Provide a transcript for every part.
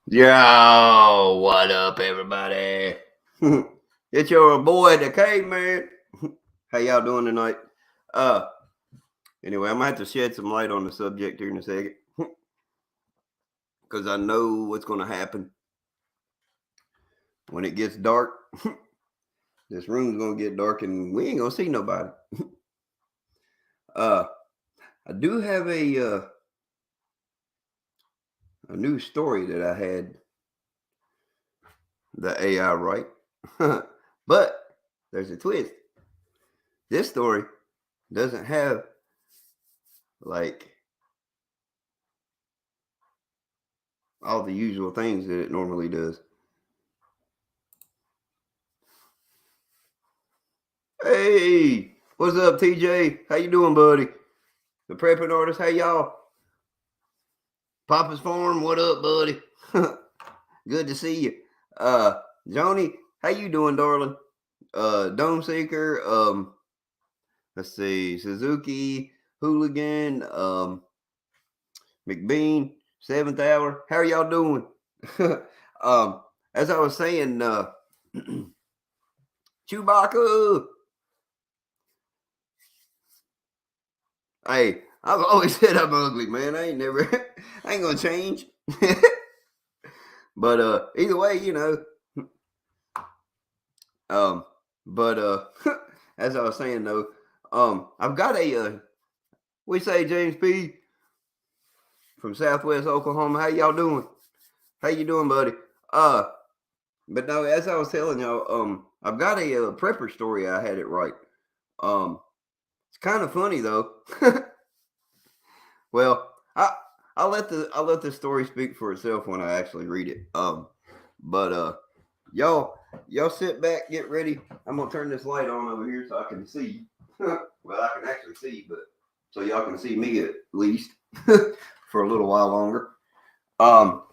Yo, what up, everybody? It's your boy, the Caveman. How y'all doing tonight? Uh, anyway, I'm gonna have to shed some light on the subject here in a second, because I know what's gonna happen when it gets dark. This room's gonna get dark, and we ain't gonna see nobody. Uh, I do have a new story that I had the AI write, but there's a twist. This story doesn't have like all the usual things that it normally does. Hey, what's up, TJ? How you doing, buddy? The prepping artist, hey y'all. Papa's Farm, what up, buddy? Good to see you. Joni, how you doing, darling? Dome Seeker, let's see, Suzuki, Hooligan, McBean, Seventh Hour. How are y'all doing? As I was saying, Chewbacca. Hey, I've always said I'm ugly, man. I ain't gonna change. But either way, um, but as I was saying though, I've got we say James P from Southwest Oklahoma. How y'all doing? How you doing, buddy? Uh, but no, as I was telling y'all, I've got a prepper story. I had it right. Um, it's kind of funny though. Well, I'll let the story speak for itself when I actually read it. But y'all sit back, get ready. I'm gonna turn this light on over here so I can see. Well, I can actually see, but so y'all can see me at least for a little while longer. Um,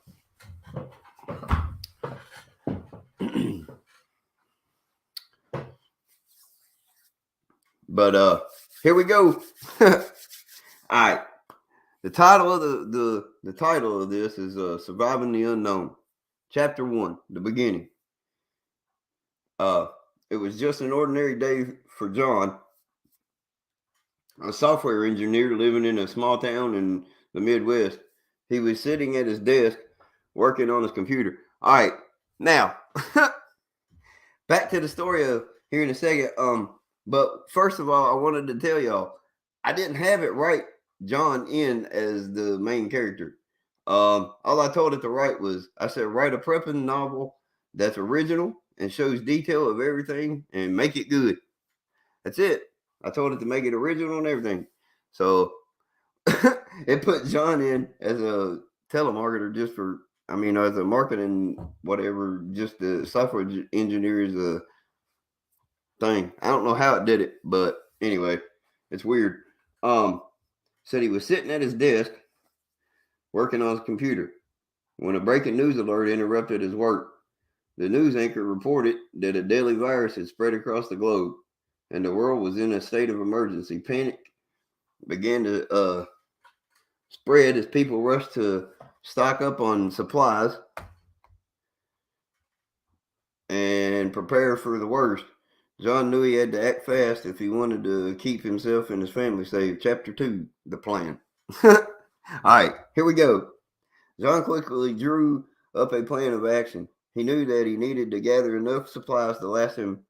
but here we go. All right. The title of the title of this is Surviving the Unknown, Chapter 1, The Beginning. Uh, it was just an ordinary day for John, a software engineer living in a small town in the Midwest. He was sitting at his desk working on his computer. All right, now back to the story of here in a second. But first of all, I wanted to tell y'all I didn't have it right. John in as the main character. All I told it to write was I said write a prepping novel that's original and shows detail of everything and make it good. That's it. I told it to make it original and everything. So it put John in as a telemarketer just for, I mean, as a marketing whatever, just the software engineer is a thing. I don't know how it did it, but anyway, it's weird. Um, Said he was sitting at his desk working on his computer when a breaking news alert interrupted his work. The news anchor reported that a deadly virus had spread across the globe and the world was in a state of emergency. Panic began to spread as people rushed to stock up on supplies and prepare for the worst. John knew he had to act fast if he wanted to keep himself and his family safe. Chapter 2, The Plan. All right, here we go. John quickly drew up a plan of action. He knew that he needed to gather enough supplies to last him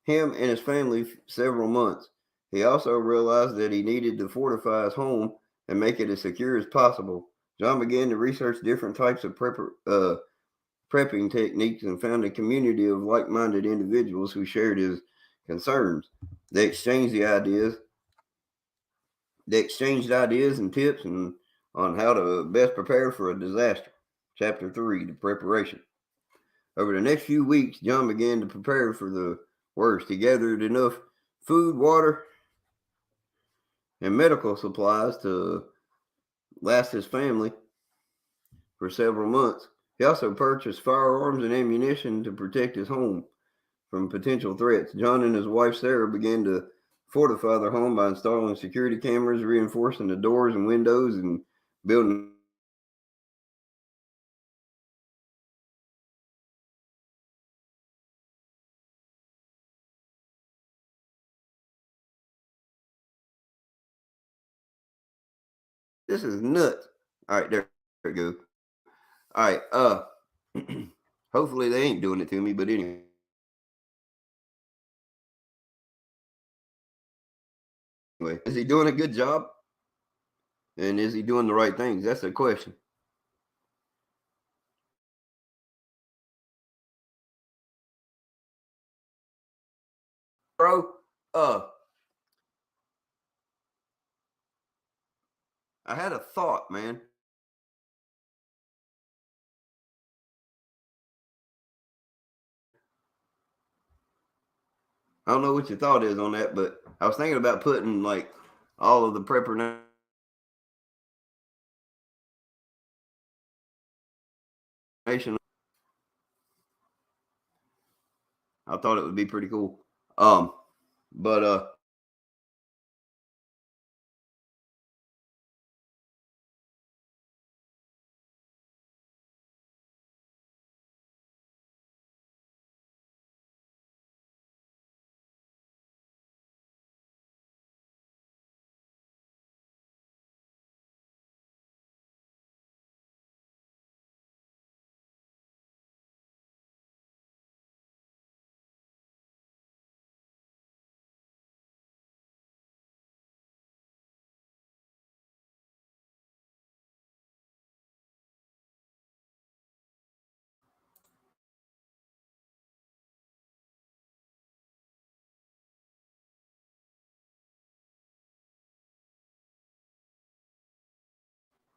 and his family several months. He also realized that he needed to fortify his home and make it as secure as possible. John began to research different types of prepping techniques and found a community of like-minded individuals who shared his concerns. They exchanged ideas and tips on how to best prepare for a disaster. Chapter 3, The Preparation. Over the next few weeks, John began to prepare for the worst. He gathered enough food, water, and medical supplies to last his family for several months. He also purchased firearms and ammunition to protect his home from potential threats. John and his wife Sarah began to fortify their home by installing security cameras, reinforcing the doors and windows, and building This is nuts. All right, there we go. All right. Hopefully they ain't doing it to me, but anyway. Is he doing a good job? And is he doing the right things? That's the question. Bro, I had a thought, man. I don't know what your thought is on that, but I was thinking about putting like all of the Prepper Nation. I thought it would be pretty cool. But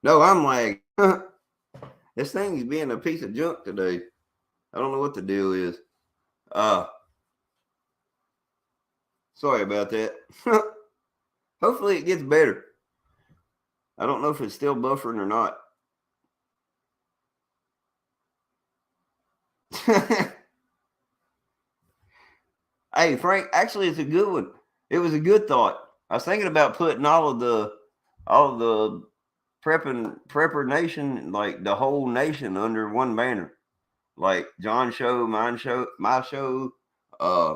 no, I'm like, this thing's being a piece of junk today. I don't know what the deal is. Uh, Sorry about that. Hopefully it gets better. I don't know if it's still buffering or not. Hey, Frank, actually, it's a good one. It was a good thought. I was thinking about putting all of the prepper nation, like the whole nation, under one banner, like John's show, my show. Uh,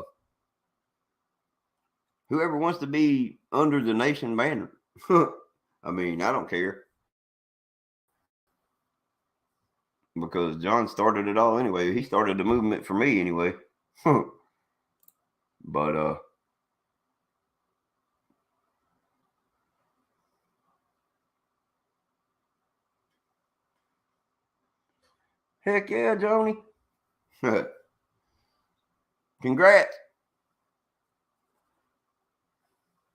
Whoever wants to be under the nation banner. I mean, I don't care because John started it all anyway. He started the movement for me anyway. But heck yeah, Joni. Congrats.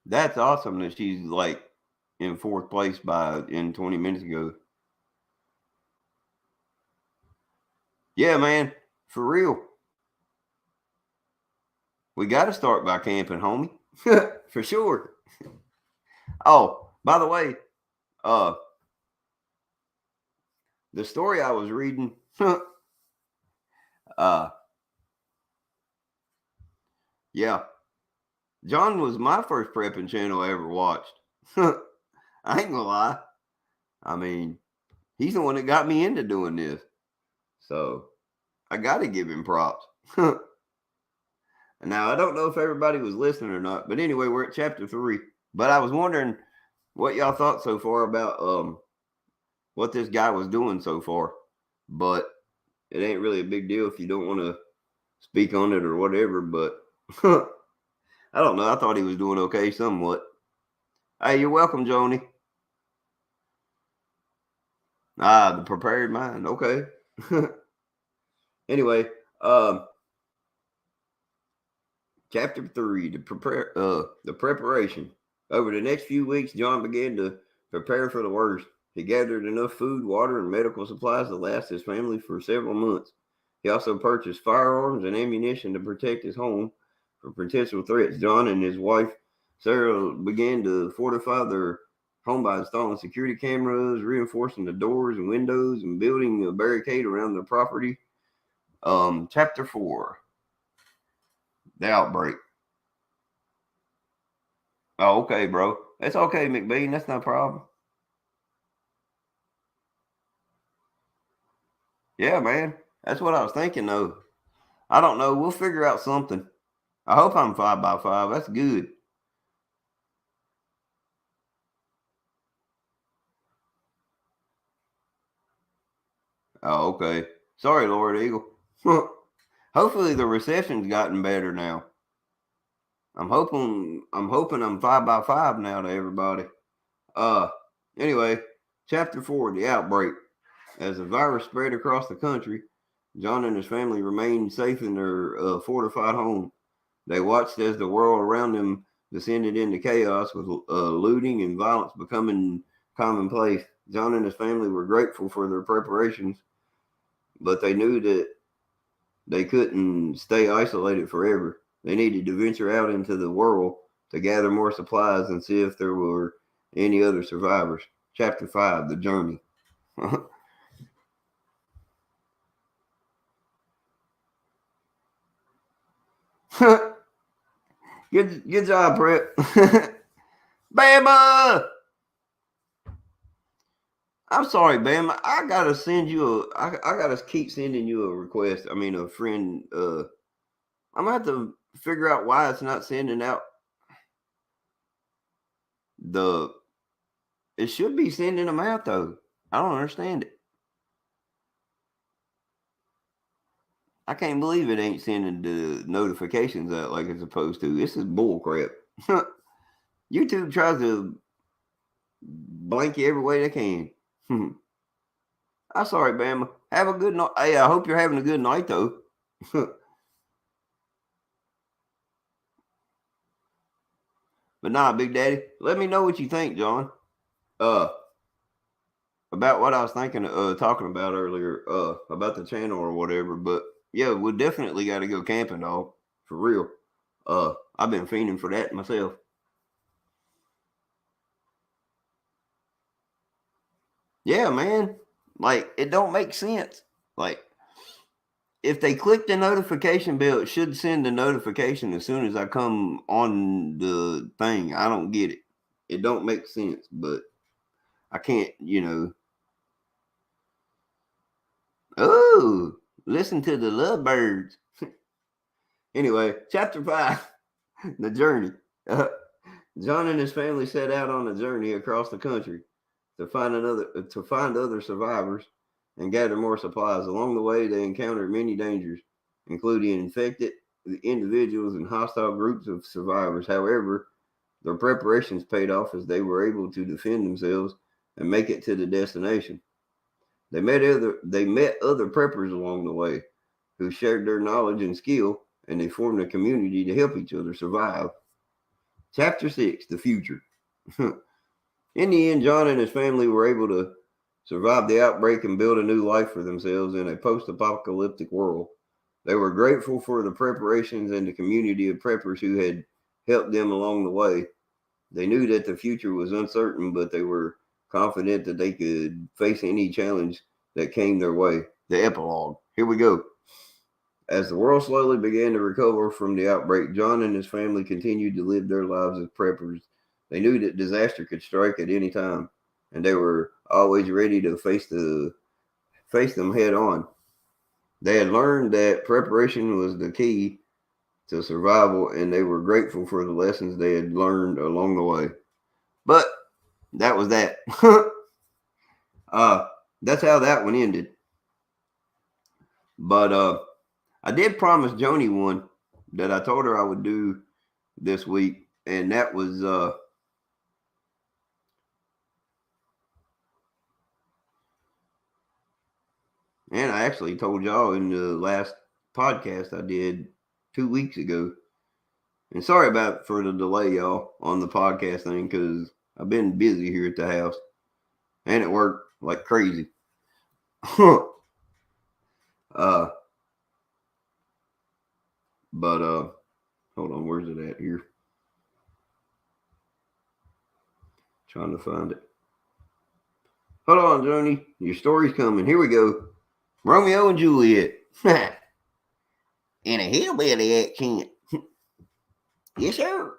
That's awesome that she's like in fourth place in 20 minutes ago. Yeah, man, for real. We got to start by camping, homie. For sure. Oh, by the way, uh, the story I was reading, uh, yeah, John was my first prepping channel I ever watched. I ain't gonna lie. I mean, he's the one that got me into doing this. So I got to give him props. Now, I don't know if everybody was listening or not, but anyway, we're at chapter 3. But I was wondering what y'all thought so far about what this guy was doing so far. But it ain't really a big deal if you don't want to speak on it or whatever. But I don't know. I thought he was doing okay somewhat. Hey, you're welcome, Joni. Ah, the prepared mind. Okay. Anyway, um, chapter 3, the preparation. Over the next few weeks, John began to prepare for the worst. He gathered enough food, water, and medical supplies to last his family for several months. He also purchased firearms and ammunition to protect his home from potential threats. John and his wife Sarah began to fortify their home by installing security cameras, reinforcing the doors and windows, and building a barricade around the property. Chapter 4, the outbreak. Oh, okay, bro. That's okay, McBean. That's no problem. Yeah, man. That's what I was thinking, though. I don't know. We'll figure out something. I hope I'm 5x5. That's good. Oh, okay. Sorry, Lord Eagle. Hopefully the reception's gotten better now. I'm hoping I'm 5x5 now to everybody. Uh anyway, chapter 4, the outbreak. As the virus spread across the country, John and his family remained safe in their fortified home. They watched as the world around them descended into chaos, with looting and violence becoming commonplace. John and his family were grateful for their preparations, but they knew that they couldn't stay isolated forever. They needed to venture out into the world to gather more supplies and see if there were any other survivors. Chapter 5, the journey. Good job, Prep. Bama! I'm sorry, Bama. I gotta send you I gotta keep sending you a request. I mean, a friend. I'm gonna have to figure out why it's not sending out the. It should be sending them out though. I don't understand it. I can't believe it ain't sending the notifications out like it's supposed to. This is bull crap. YouTube tries to blank you every way they can. I'm sorry, Bama. Have a good night. Hey, I hope you're having a good night though. But nah, Big Daddy, let me know what you think, John. Uh, about what I was thinking, talking about earlier, about the channel or whatever. But yeah, we definitely got to go camping, dog, for real. I've been fiending for that myself. Yeah, man. Like it don't make sense. Like if they click the notification bell, it should send the notification as soon as I come on the thing. I don't get it. It don't make sense, but I can't, Oh, listen to the lovebirds. Anyway, chapter 5, the journey. John and his family set out on a journey across the country to find other survivors and gather more supplies. Along the way, they encountered many dangers, including infected individuals and hostile groups of survivors. However, their preparations paid off as they were able to defend themselves and make it to the destination. They met other preppers along the way who shared their knowledge and skill, and they formed a community to help each other survive. Chapter 6, the future. In the end, John and his family were able to survive the outbreak and build a new life for themselves in a post-apocalyptic world. They were grateful for the preparations and the community of preppers who had helped them along the way. They knew that the future was uncertain, but they were confident that they could face any challenge that came their way. The epilogue. Here we go. As the world slowly began to recover from the outbreak, John and his family continued to live their lives as preppers. They knew that disaster could strike at any time, and they were always ready to face them head on. They had learned that preparation was the key to survival, and they were grateful for the lessons they had learned along the way. But that was that. uh, that's how that one ended. But I did promise Joni one that I told her I would do this week, and that was and I actually told y'all in the last podcast I did 2 weeks ago. And sorry about for the delay, y'all, on the podcast thing, because I've been busy here at the house and at work like crazy. uh, but hold on, where's it at here? Trying to find it. Hold on, Joni. Your story's coming. Here we go. Romeo and Juliet. In a hillbilly accent. Yes, sir.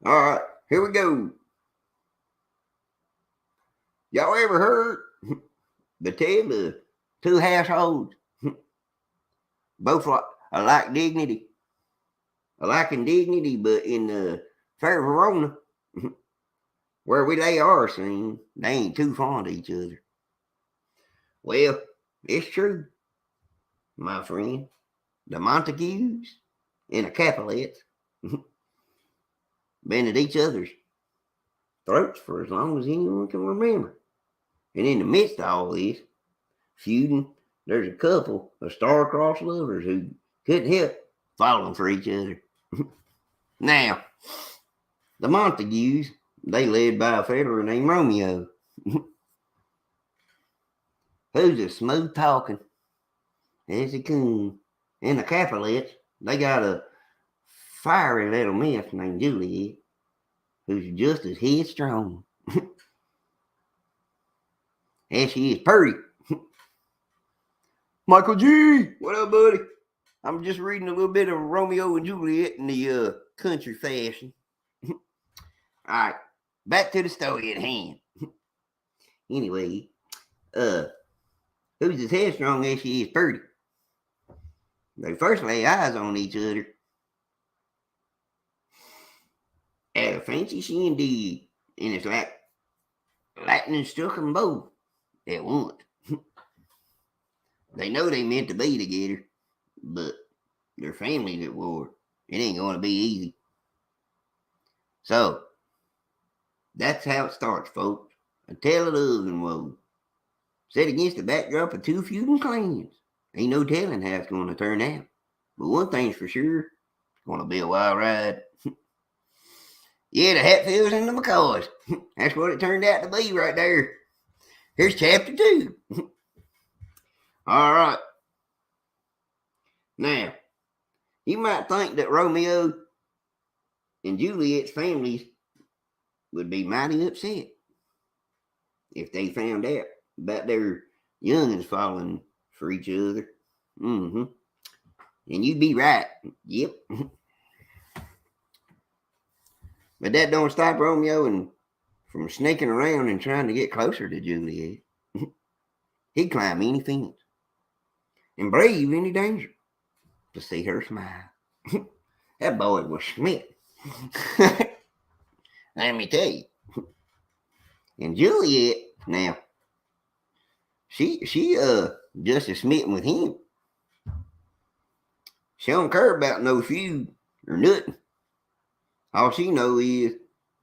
All right, here we go. Y'all ever heard the tale of two households, both like dignity, lacking dignity, but in the fair Verona, where they are seen, they ain't too fond of each other. Well, it's true, my friend. The Montagues and the Capulets been at each other's throats for as long as anyone can remember. And in the midst of all this feuding, there's a couple of star-crossed lovers who couldn't help falling for each other. Now, the Montagues, they led by a fella named Romeo, who's as smooth talking as he can. And the Capulets, they got a fiery little miss named Juliet, who's just as headstrong as she is pretty. Michael G, what up, buddy? I'm just reading a little bit of Romeo and Juliet in the country fashion. All right, back to the story at hand. Anyway, who's as headstrong as she is pretty? They first lay eyes on each other at a fancy shindig, and it's like lightning struck them both at once. They know they meant to be together, but their families at war. It ain't going to be easy. So, that's how it starts, folks. A tale of love and woe. Set against the backdrop of two feuding clans. Ain't no telling how it's going to turn out. But one thing's for sure, it's going to be a wild ride. Yeah, the Hatfields and the McCoys. That's what it turned out to be right there. Here's chapter 2. All right. Now, you might think that Romeo and Juliet's families would be mighty upset if they found out about their youngins falling for each other. And you'd be right. Yep. But that don't stop Romeo from sneaking around and trying to get closer to Juliet. He'd climb any fence and brave any danger to see her smile. That boy was Schmidt. Let me tell you. And Juliet, now, she just as smitten with him. She don't care about no feud or nothing. All she knows is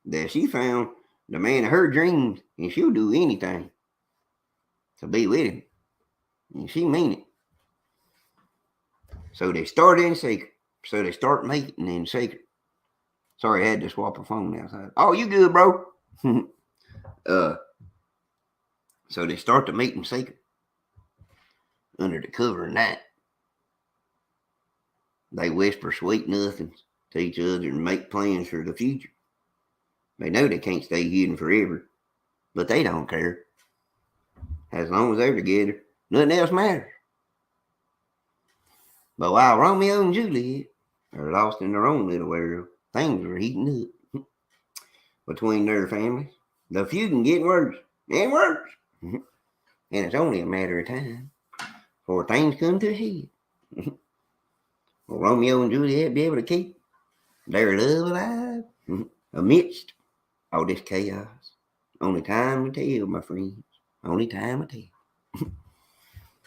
that she found the man of her dreams, and she'll do anything to be with him. And she mean it. So they start in secret. So they start mating in secret. Sorry, I had to swap a phone outside. Oh, you good, bro? So they start to meet in secret under the cover of night. They whisper sweet nothings to each other and make plans for the future. They know they can't stay hidden forever, but they don't care. As long as they're together, nothing else matters. But while Romeo and Juliet are lost in their own little world, things are heating up between their families. The feuding getting worse and worse. And it's only a matter of time before things come to a head. Will Romeo and Juliet be able to keep their love alive amidst all this chaos? Only time will tell, my friends. Only time will tell.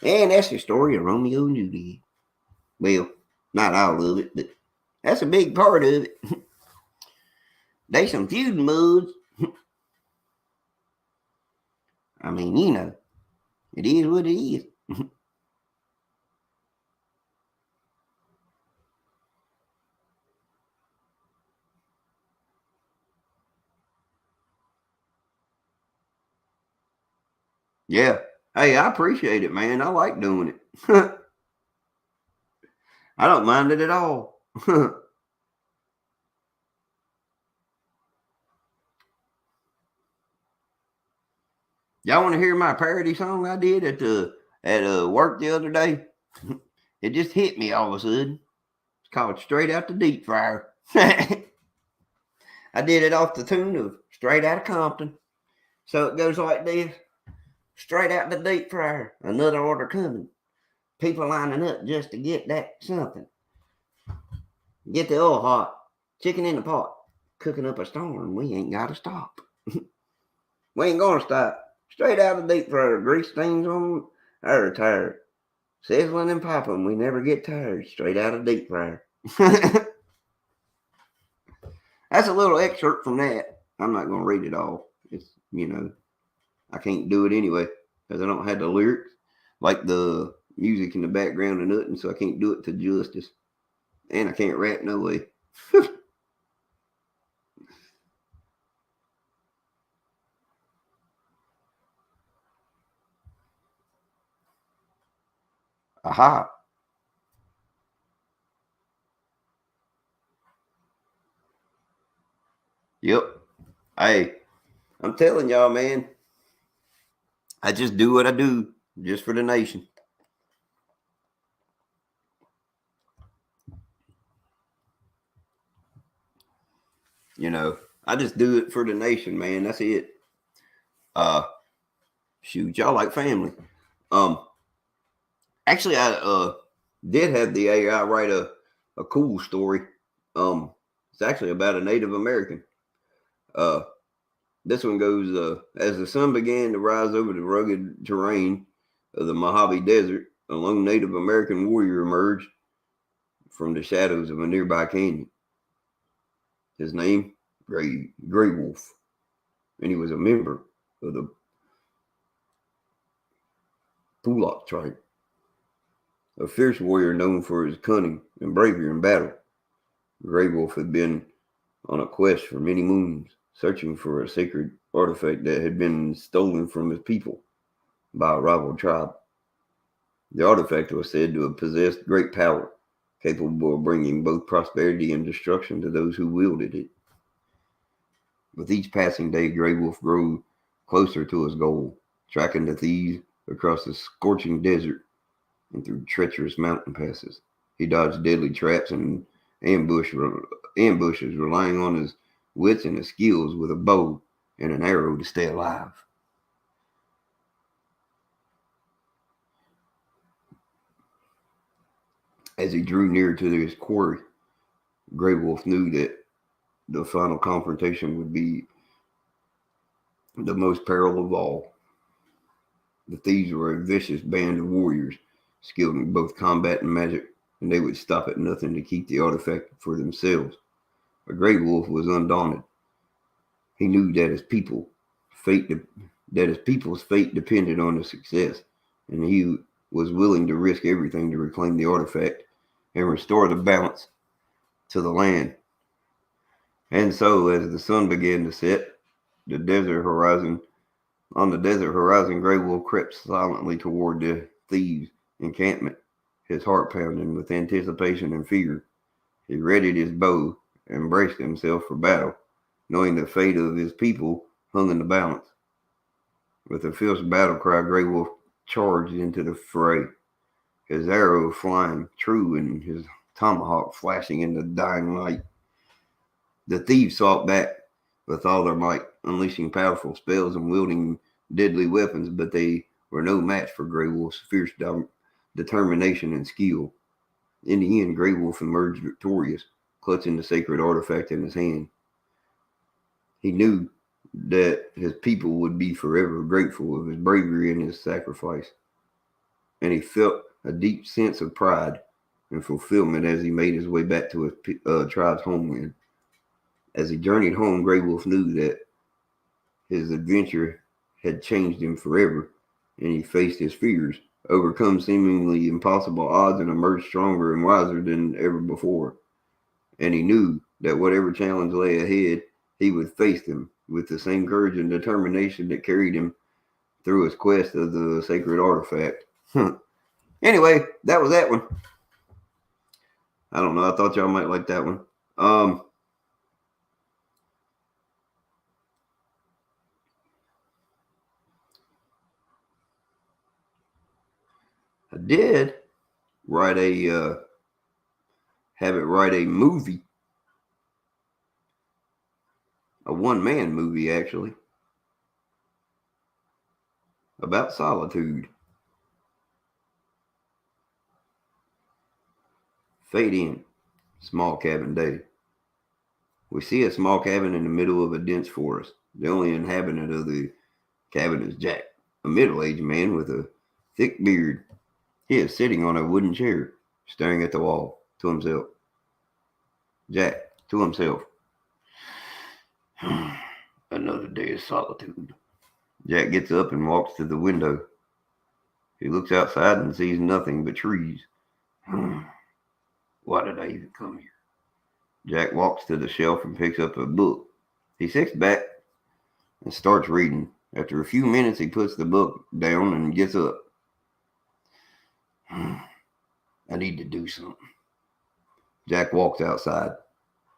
And that's the story of Romeo and Juliet. Well, not all of it, but that's a big part of it. They some feuding muds. I mean, you know, it is what it is. Yeah. Hey, I appreciate it, man. I like doing it. I don't mind it at all. Y'all want to hear my parody song I did at work the other day? It just hit me all of a sudden. It's called Straight Out the Deep Fryer. I did it off the tune of Straight Out of Compton. So it goes like this. Straight out the deep fryer, another order coming. People lining up just to get that something. Get the oil hot, chicken in the pot, cooking up a storm. We ain't got to stop. We ain't gonna stop. Straight out of the deep fryer, grease stains on They're tired. Sizzling and popping, we never get tired. Straight out of deep fryer. That's a little excerpt from that. I'm not going to read it all. It's, I can't do it anyway because I don't have the lyrics, like the music in the background and nothing, so I can't do it to justice. And I can't rap no way. Aha. Yep. Hey, I'm telling y'all, man, I just do what I do just for the nation. I just do it for the nation, man. That's it. Uh, Shoot, y'all like family. Um, Actually, I did have the AI write a cool story. It's actually about a Native American. Uh, this one goes, as the sun began to rise over the rugged terrain of the Mojave Desert, a lone Native American warrior emerged from the shadows of a nearby canyon. His name, Gray Wolf, and he was a member of the Pulak tribe, a fierce warrior known for his cunning and bravery in battle. Gray Wolf had been on a quest for many moons, searching for a sacred artifact that had been stolen from his people by a rival tribe. The artifact was said to have possessed great power, capable of bringing both prosperity and destruction to those who wielded it. With each passing day, Grey Wolf grew closer to his goal, tracking the thieves across the scorching desert and through treacherous mountain passes. He dodged deadly traps and ambushes, relying on his wits and his skills with a bow and an arrow to stay alive. As he drew near to his quarry, Grey Wolf knew that the final confrontation would be the most peril of all. The thieves were a vicious band of warriors, skilled in both combat and magic, and they would stop at nothing to keep the artifact for themselves. But Grey Wolf was undaunted. He knew that his people's fate depended on his success, and he was willing to risk everything to reclaim the artifact and restore the balance to the land. And so, as the sun began to set, the desert horizon on the desert horizon, Grey Wolf crept silently toward the thieves' encampment, his heart pounding with anticipation and fear. He readied his bow and braced himself for battle, knowing the fate of his people hung in the balance. With a fierce battle cry, Grey Wolf charged into the fray, his arrow flying true and his tomahawk flashing in the dying light. The thieves fought back with all their might, unleashing powerful spells and wielding deadly weapons, but they were no match for Grey Wolf's fierce determination and skill. In the end, Grey Wolf emerged victorious, clutching the sacred artifact in his hand. He knew that his people would be forever grateful of his bravery and his sacrifice, and he felt a deep sense of pride and fulfillment as he made his way back to his tribe's homeland. As he journeyed home, Grey Wolf knew that his adventure had changed him forever, and he faced his fears, overcome seemingly impossible odds, and emerged stronger and wiser than ever before. And he knew that whatever challenge lay ahead, he would face them with the same courage and determination that carried him through his quest of the sacred artifact. Anyway, that was that one. I don't know. I thought y'all might like that one. I did write have it write a movie, a one-man movie actually, about solitude. Fade in, small cabin day. We see a small cabin in the middle of a dense forest. The only inhabitant of the cabin is Jack, a middle-aged man with a thick beard. He is sitting on a wooden chair, staring at the wall, to himself. Jack, to himself. Another day of solitude. Jack gets up and walks to the window. He looks outside and sees nothing but trees. Why did I even come here? Jack walks to the shelf and picks up a book. He sits back and starts reading. After a few minutes, he puts the book down and gets up. I need to do something. Jack walks outside,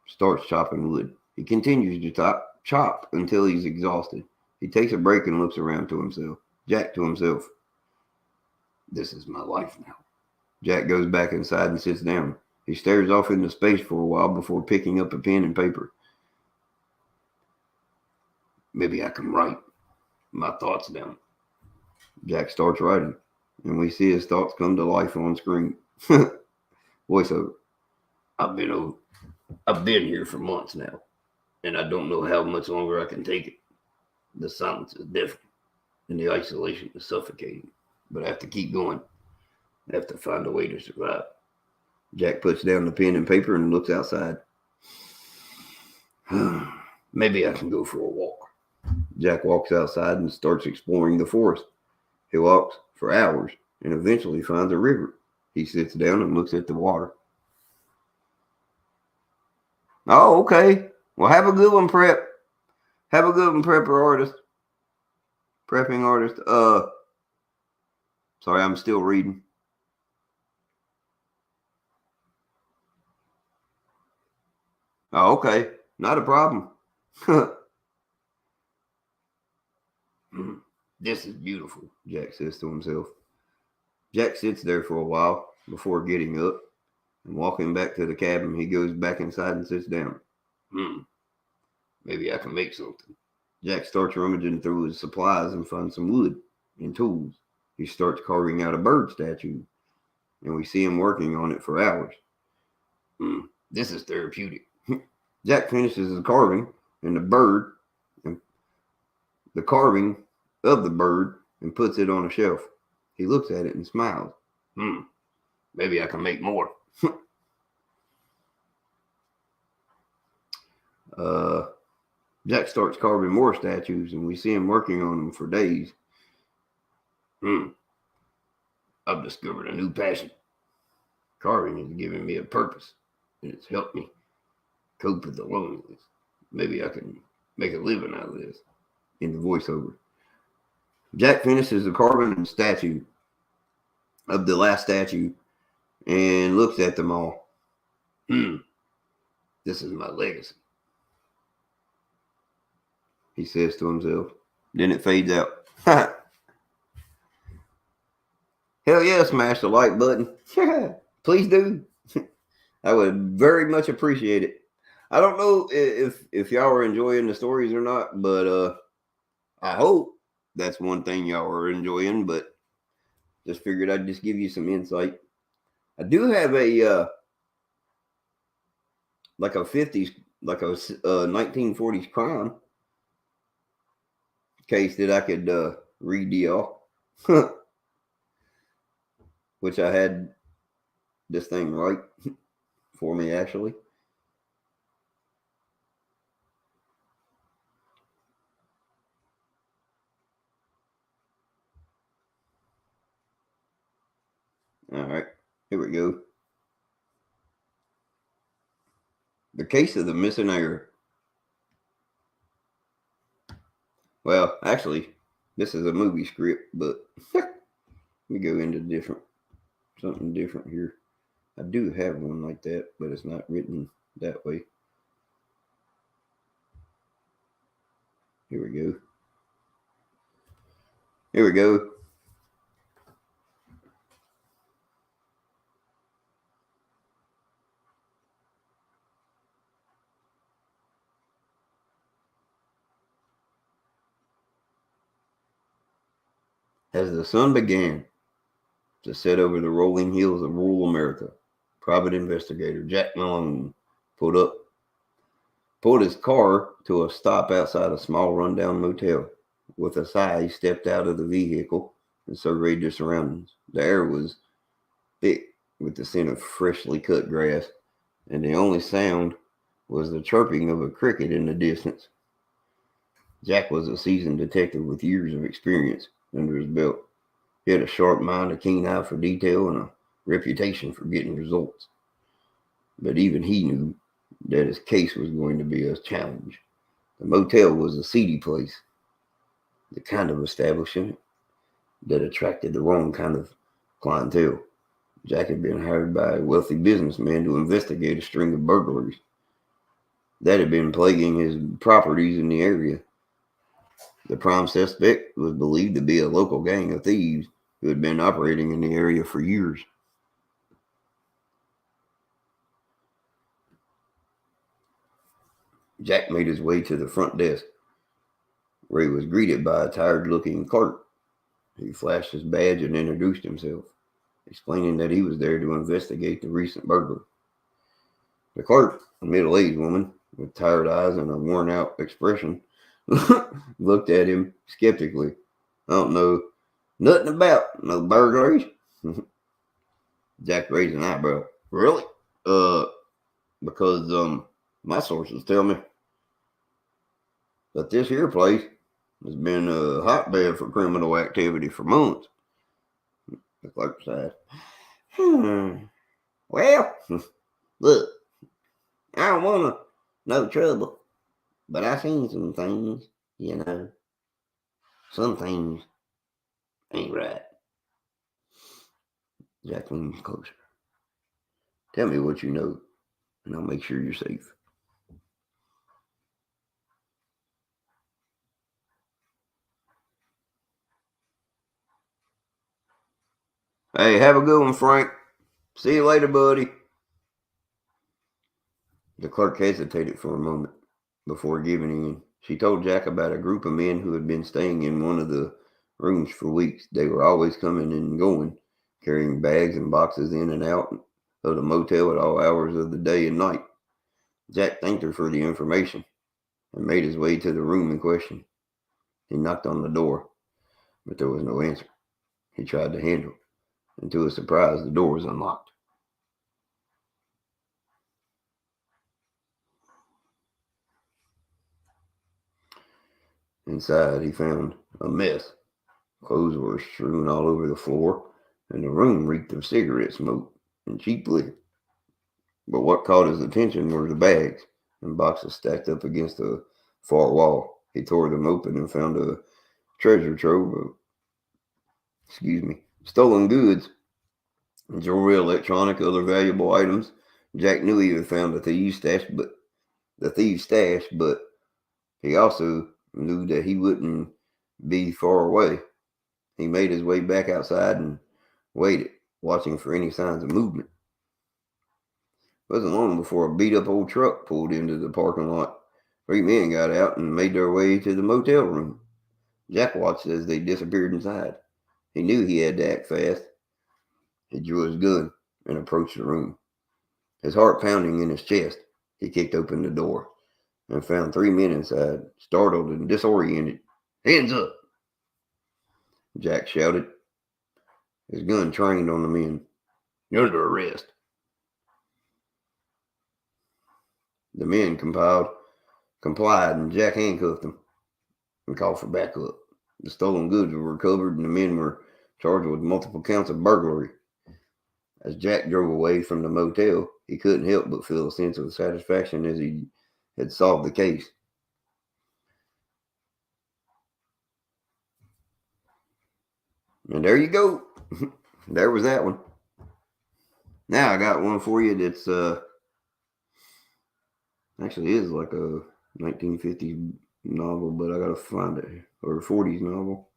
starts chopping wood. He continues to chop until he's exhausted. He takes a break and looks around to himself. Jack, to himself. This is my life now. Jack goes back inside and sits down. He stares off into space for a while before picking up a pen and paper. Maybe I can write my thoughts down. Jack starts writing, and we see his thoughts come to life on screen. Voiceover. I've been here for months now, and I don't know how much longer I can take it. The silence is deafening, and the isolation is suffocating. But I have to keep going. I have to find a way to survive. Jack puts down the pen and paper and looks outside. Maybe I can go for a walk. Jack walks outside and starts exploring the forest. He walks for hours and eventually finds a river. He sits down and looks at the water. Oh, okay. Well, have a good one, Prep. Have a good one, Prepper artist. Prepping artist. Sorry, I'm still reading. Oh, okay. Not a problem. This is beautiful, Jack says to himself. Jack sits there for a while before getting up and walking back to the cabin. He goes back inside and sits down. Maybe I can make something. Jack starts rummaging through his supplies and finds some wood and tools. He starts carving out a bird statue, and we see him working on it for hours. This is therapeutic. Jack finishes his carving and the carving of the bird and puts it on a shelf. He looks at it and smiles. Maybe I can make more. Jack starts carving more statues, and we see him working on them for days. I've discovered a new passion. Carving is giving me a purpose, and it's helped me cope with the loneliness. Maybe I can make a living out of this. In the voiceover. Jack finishes the carving of the statue, of the last statue, and looks at them all. This is my legacy, he says to himself. Then it fades out. Hell yeah, smash the like button. Please do. I would very much appreciate it. I don't know if y'all are enjoying the stories or not, but I hope that's one thing y'all are enjoying, but just figured I'd just give you some insight. I do have a like a 50s, like a 1940s crime case that I could read to y'all. Which I had this thing right for me, actually. All right, here we go. The case of the missing heir. Well, actually, this is a movie script, but let me go into something different here. I do have one like that, but it's not written that way. Here we go. Here we go. As the sun began to set over the rolling hills of rural America, private investigator Jack Malone pulled his car to a stop outside a small rundown motel. With a sigh, he stepped out of the vehicle and surveyed their surroundings. The air was thick with the scent of freshly cut grass, and the only sound was the chirping of a cricket in the distance. Jack was a seasoned detective with years of experience under his belt. He had a sharp mind, a keen eye for detail, and a reputation for getting results. But even he knew that his case was going to be a challenge. The motel was a seedy place, the kind of establishment that attracted the wrong kind of clientele. Jack had been hired by a wealthy businessman to investigate a string of burglaries that had been plaguing his properties in the area. The prime suspect was believed to be a local gang of thieves who had been operating in the area for years. Jack made his way to the front desk, where he was greeted by a tired-looking clerk. He flashed his badge and introduced himself, explaining that he was there to investigate the recent burglary. The clerk, a middle-aged woman with tired eyes and a worn-out expression, looked at him skeptically. "I don't know nothing about no burglaries." Jack raised an eyebrow. "Really? Uh, because my sources tell me that this here place has been a hotbed for criminal activity for months." The clerk sighed. Well, look, I don't want no trouble, but I seen some things, you know. Some things ain't right." Jack leaned closer. "Tell me what you know, and I'll make sure you're safe." "Hey, have a good one, Frank. See you later, buddy." The clerk hesitated for a moment before giving in. She told Jack about a group of men who had been staying in one of the rooms for weeks. They were always coming and going, carrying bags and boxes in and out of the motel at all hours of the day and night. Jack thanked her for the information and made his way to the room in question. He knocked on the door, but there was no answer. He tried the handle, and to his surprise, the door was unlocked. Inside, he found a mess. Clothes were strewn all over the floor, and the room reeked of cigarette smoke and cheap liquor. But what caught his attention were the bags and boxes stacked up against the far wall. He tore them open and found a treasure trove of, stolen goods, jewelry, electronic, other valuable items. Jack knew he had found the thieves' stash, but he also knew that he wouldn't be far away. He made his way back outside and waited, watching for any signs of movement. It wasn't long before a beat up old truck pulled into the parking lot. Three men got out and made their way to the motel room. Jack watched as they disappeared inside. He knew he had to act fast. He drew his gun and approached the room. His heart pounding in his chest, he kicked open the door and found three men inside, startled and disoriented. "Hands up!" Jack shouted, his gun trained on the men. "You're under arrest." The men complied, and Jack handcuffed them and called for backup. The stolen goods were recovered, and the men were charged with multiple counts of burglary. As Jack drove away from the motel, he couldn't help but feel a sense of satisfaction as he had solved the case. And there you go. There was that one. Now I got one for you that's actually is like a 1950s novel, but I gotta find it, or a 40s novel.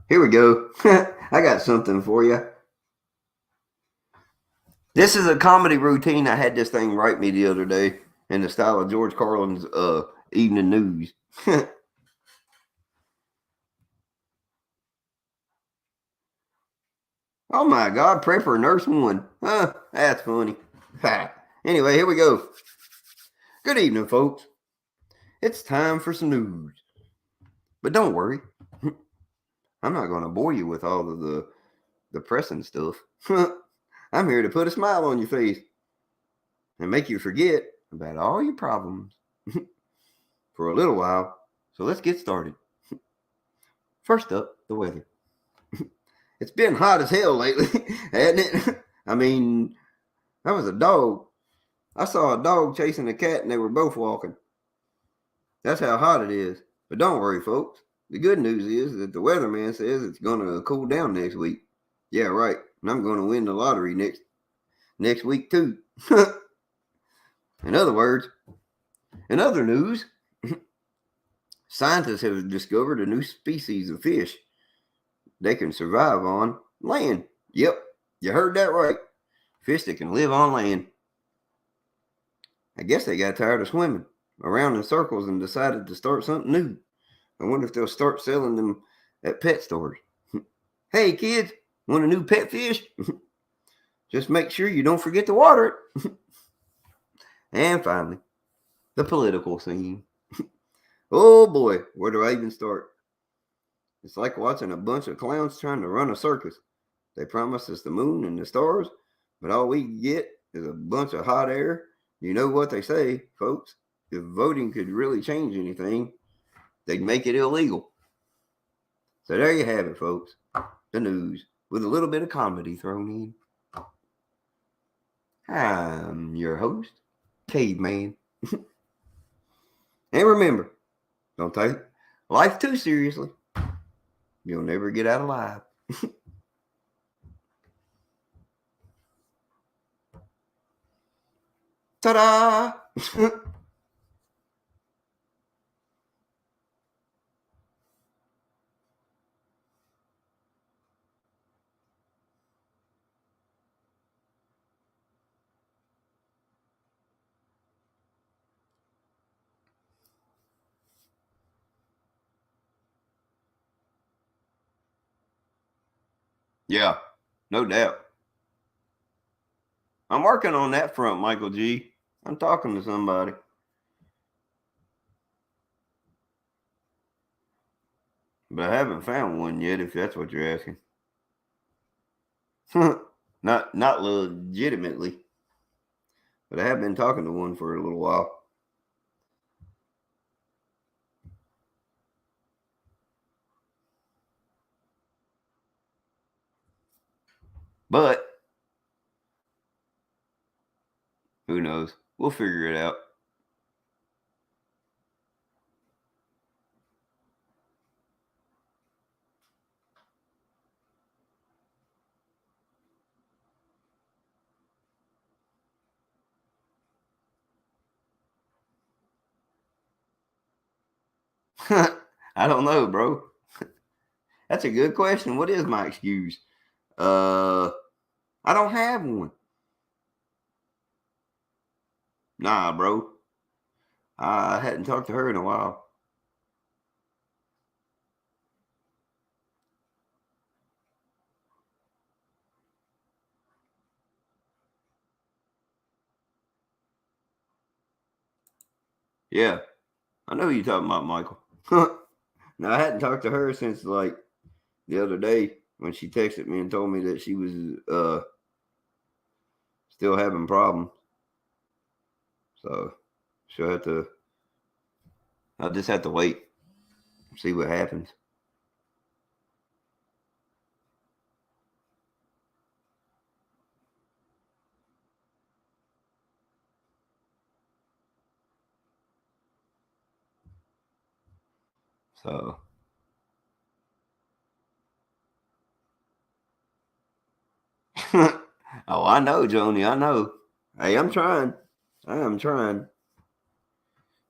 Here we go. I got something for you. This is a comedy routine. I had this thing write me the other day in the style of George Carlin's Evening News. Oh my God, Prepper Nurse 1. That's funny. Anyway, here we go. Good evening, folks. It's time for some news. But don't worry. I'm not going to bore you with all of the depressing stuff. I'm here to put a smile on your face and make you forget about all your problems for a little while. So let's get started. First up, the weather. It's been hot as hell lately, hasn't it? I mean, that was a dog. I saw a dog chasing a cat and they were both walking. That's how hot it is. But don't worry, folks. The good news is that the weatherman says it's going to cool down next week. Yeah, right. And I'm going to win the lottery next week too. In other news, scientists have discovered a new species of fish they can survive on land. Yep, you heard that right. Fish that can live on land. I guess they got tired of swimming around in circles and decided to start something new. I wonder if they'll start selling them at pet stores. Hey kids, want a new pet fish? Just make sure you don't forget to water it. And finally, the political scene. Oh boy, where do I even start? It's like watching a bunch of clowns trying to run a circus. They promise us the moon and the stars, but all we get is a bunch of hot air. You know what they say, folks. If voting could really change anything, they'd make it illegal. So there you have it, folks. The news, with a little bit of comedy thrown in. I'm your host, Caveman. And remember, don't take life too seriously. You'll never get out alive. Ta-da! Yeah, no doubt. I'm working on that front, Michael G. I'm talking to somebody. But I haven't found one yet, if that's what you're asking. not legitimately. But I have been talking to one for a little while. But who knows? We'll figure it out. I don't know, bro. That's a good question. What is my excuse? I don't have one. Nah, bro. I hadn't talked to her in a while. Yeah, I know you're talking about Michael. Now I hadn't talked to her since like the other day when she texted me and told me that she was still having problems. So she'll have to. I'll just have to wait, see what happens. So oh, I know, Joni. I know. Hey, I'm trying. I am trying.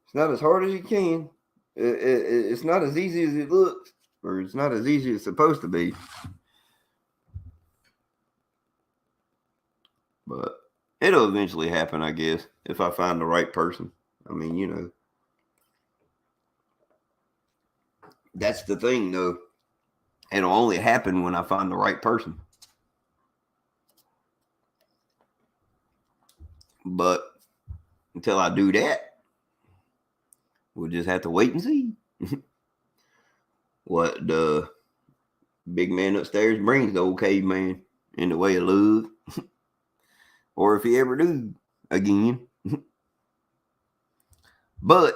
It's not as hard as you can. It's not as easy as it looks, or it's not as easy as it's supposed to be. But it'll eventually happen, I guess, if I find the right person. I mean, that's the thing, though. It'll only happen when I find the right person. But until I do that, we'll just have to wait and see. what the big man upstairs brings the old caveman in the way of love, or if he ever do again. But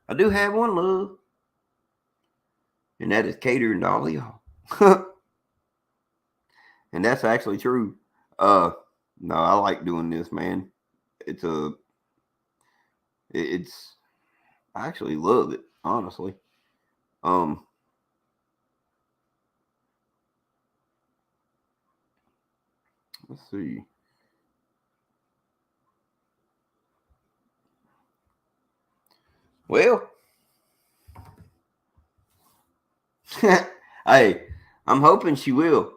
I do have one love, and that is catering to all of y'all. And that's actually true. No, I like doing this, man. It's it's I actually love it, honestly. Um, let's see. Well, hey, I'm hoping she will.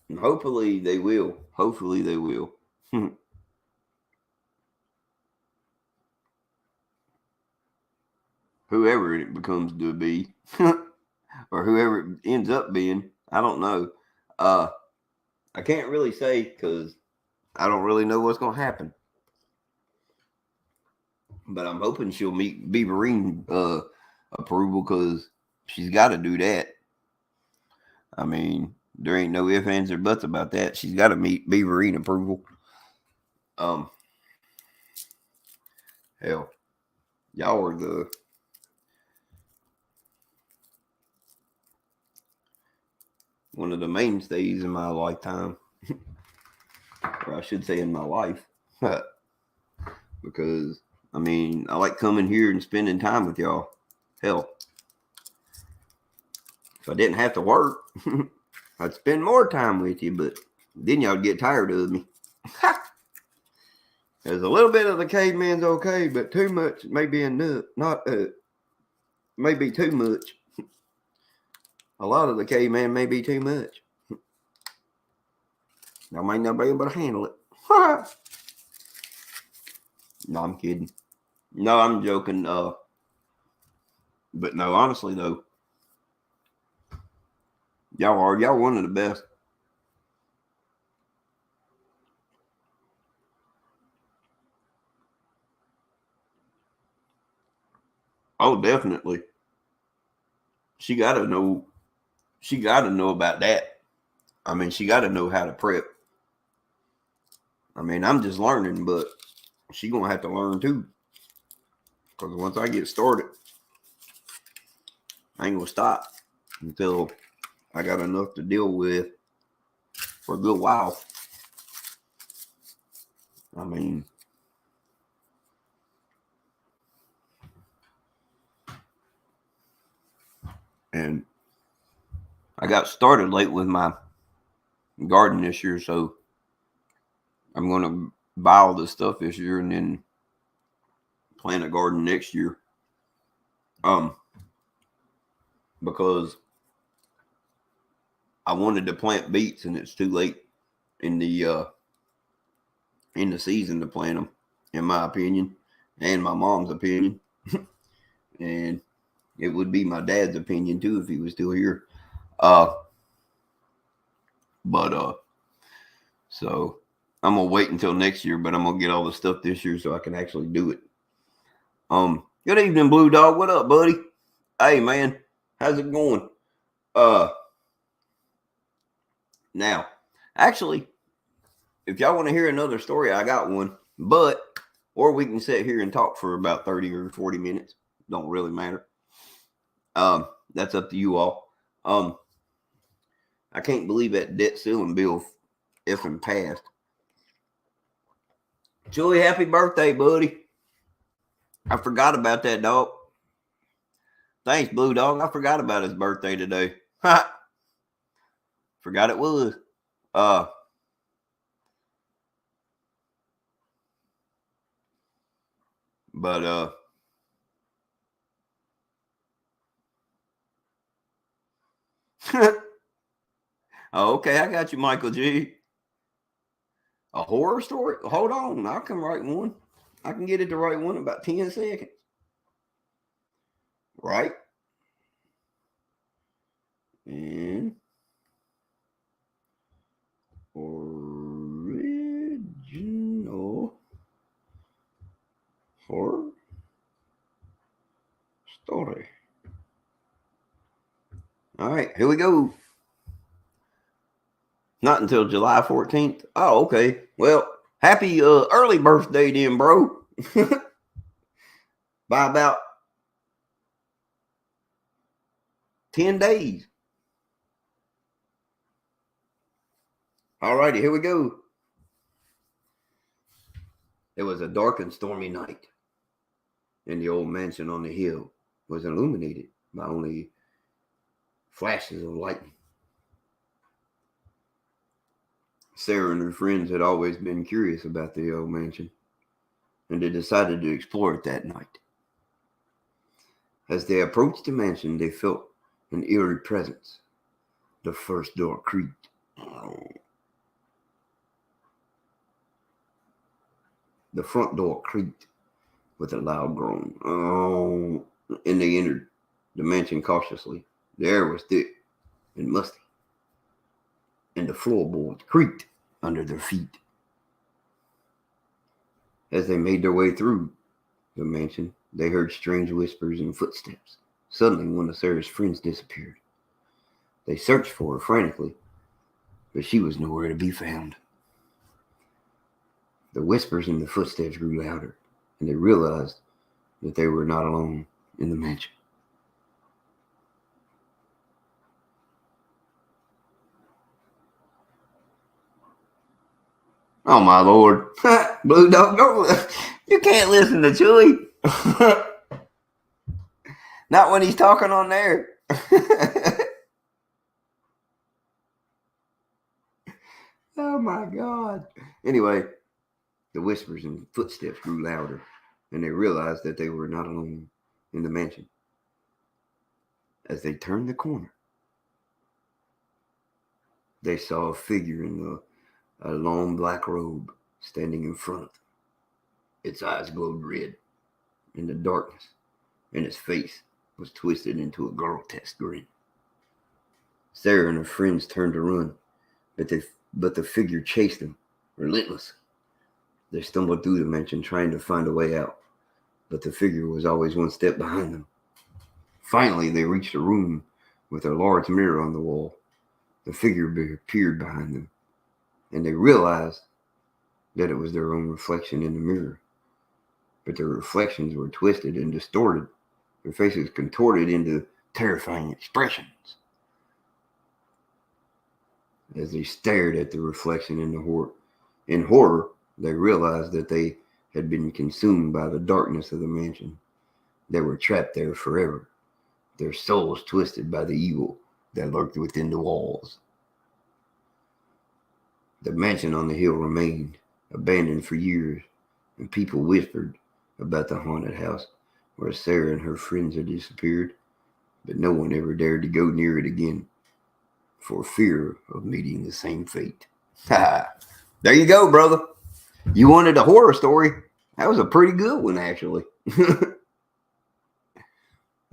And hopefully they will. Hopefully they will. Whoever it becomes to be, or whoever it ends up being, I don't know. Uh, I can't really say because I don't really know what's gonna happen. But I'm hoping she'll meet Beaverine approval because she's got to do that. I mean, there ain't no ifs, ands, or buts about that. She's got to meet Beaverine approval. Um, hell, y'all are the one of the mainstays in my lifetime, or I should say in my life, because I mean, I like coming here and spending time with y'all. Hell, if I didn't have to work, I'd spend more time with you, but then y'all get tired of me. There's a little bit of the caveman's okay, but too much may be enough. Not maybe too much. A lot of the caveman may be too much. I might not be able to handle it. No, I'm kidding. No, I'm joking. But no, honestly though, y'all one of the best. Oh, definitely. She gotta know. She gotta know about that. I mean, she gotta know how to prep. I mean, I'm just learning, but she gonna have to learn too. Because once I get started, I ain't gonna stop until I got enough to deal with for a good while. I mean, and I got started late with my garden this year, so I'm gonna buy all this stuff this year and then plant a garden next year. Um, because I wanted to plant beets and it's too late in the season to plant them, in my opinion, and my mom's opinion, and it would be my dad's opinion too if he was still here. Uh, but so I'm gonna wait until next year, but I'm gonna get all the stuff this year so I can actually do it. Good evening, Blue Dog. What up, buddy? Hey, man, how's it going? Uh, now, actually, if y'all want to hear another story, I got one. But or we can sit here and talk for about 30 or 40 minutes. Don't really matter. That's up to you all. I can't believe that debt ceiling bill effing passed. Julie, happy birthday, buddy. I forgot about that, dog. Thanks, Blue Dog. I forgot about his birthday today. Forgot it was. Uh, but oh, okay, I got you, Michael G. A horror story? Hold on, I can write one. I can get it to write one in about 10 seconds. Right? And original horror story. All right, here we go. Not until July 14th. Oh, okay. Well, happy early birthday then, bro. By about 10 days. All righty, here we go. It was a dark and stormy night, and the old mansion on the hill was illuminated by only flashes of lightning. Sarah and her friends had always been curious about the old mansion, and they decided to explore it that night. As they approached the mansion, they felt an eerie presence. The first door creaked. The front door creaked with a loud groan. Oh, and they entered the mansion cautiously. The air was thick and musty, and the floorboards creaked under their feet. As they made their way through the mansion, they heard strange whispers and footsteps. Suddenly, one of Sarah's friends disappeared. They searched for her frantically, but she was nowhere to be found. The whispers and the footsteps grew louder, and they realized that they were not alone in the mansion. Oh my lord. Blue Dog, you can't listen to Chewy. Not when he's talking on there. Oh my god. Anyway, the whispers and footsteps grew louder, and they realized that they were not alone in the mansion. As they turned the corner, they saw a figure in a long black robe standing in front of them. Its eyes glowed red in the darkness, and its face was twisted into a grotesque grin. Sarah and her friends turned to run, but the figure chased them relentlessly. They stumbled through the mansion trying to find a way out, but the figure was always one step behind them. Finally, they reached a room with a large mirror on the wall. The figure appeared behind them, and they realized that it was their own reflection in the mirror. But their reflections were twisted and distorted, their faces contorted into terrifying expressions. As they stared at the reflection in horror, they realized that they had been consumed by the darkness of the mansion. They were trapped there forever, their souls twisted by the evil that lurked within the walls. The mansion on the hill remained abandoned for years, and people whispered about the haunted house where Sarah and her friends had disappeared, but no one ever dared to go near it again for fear of meeting the same fate. There you go, brother. You wanted a horror story. That was a pretty good one, actually.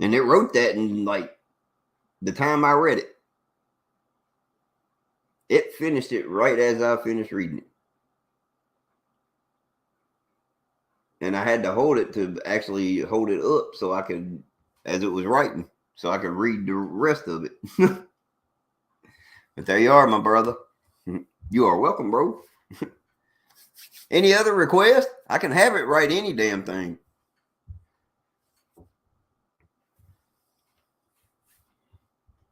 And it wrote that in like the time I read it. It finished it right as I finished reading it. And I had to hold it to actually hold it up so I could, as it was writing, so I could read the rest of it. But there you are, my brother. You are welcome, bro. Any other request? I can have it write any damn thing.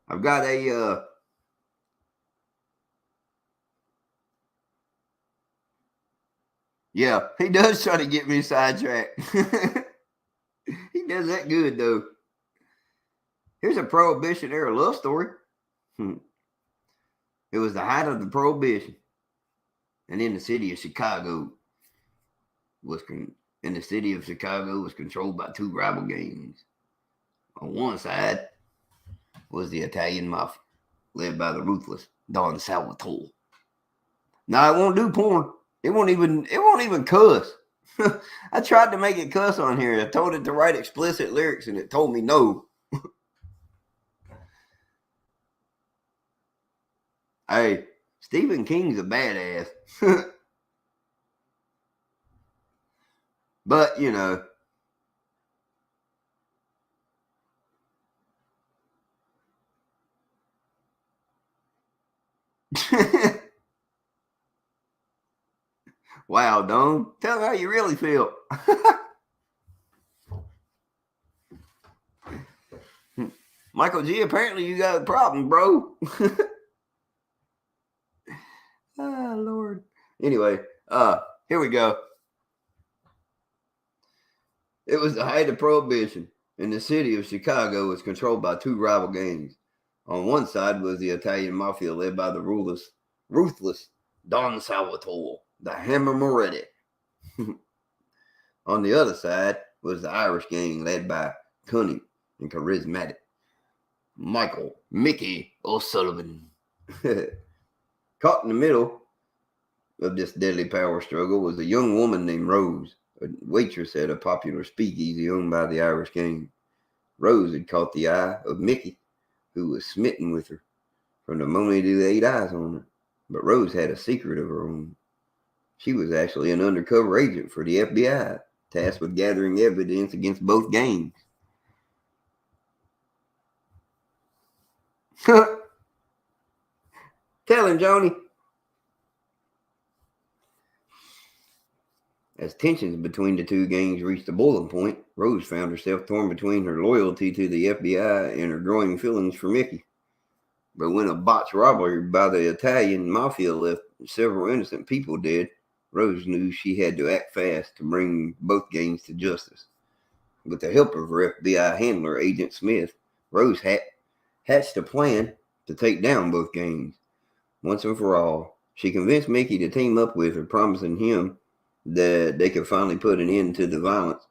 I've got a yeah, he does try to get me sidetracked. He does that good though. Here's a Prohibition era love story. It was the height of the Prohibition, and in the city of Chicago was controlled by two rival gangs. On one side was the Italian mafia, led by the ruthless Don Salvatore. Now it won't do porn. It won't even cuss. I tried to make it cuss on here. I told it to write explicit lyrics, and it told me no. Hey, Stephen King's a badass. But, you know, Wow, Don. Tell me how you really feel. Michael G, apparently you got a problem, bro. Ah, Lord. Anyway, here we go. It was the height of Prohibition, and the city of Chicago was controlled by two rival gangs. On one side was the Italian mafia led by the ruthless Don Salvatore, the Hammer Moretti. On the other side was the Irish gang led by cunning and charismatic Michael Mickey O'Sullivan. Caught in the middle of this deadly power struggle was a young woman named Rose, a waitress at a popular speakeasy owned by the Irish gang. Rose had caught the eye of Mickey, who was smitten with her from the moment he laid eyes on her. But Rose had a secret of her own. She was actually an undercover agent for the FBI, tasked with gathering evidence against both gangs. Tell him, Johnny. As tensions between the two gangs reached a boiling point, Rose found herself torn between her loyalty to the FBI and her growing feelings for Mickey. But when a botched robbery by the Italian mafia left several innocent people dead, Rose knew she had to act fast to bring both gangs to justice. With the help of her FBI handler, Agent Smith, Rose hatched a plan to take down both gangs. Once and for all, she convinced Mickey to team up with her, promising him that they could finally put an end to the violence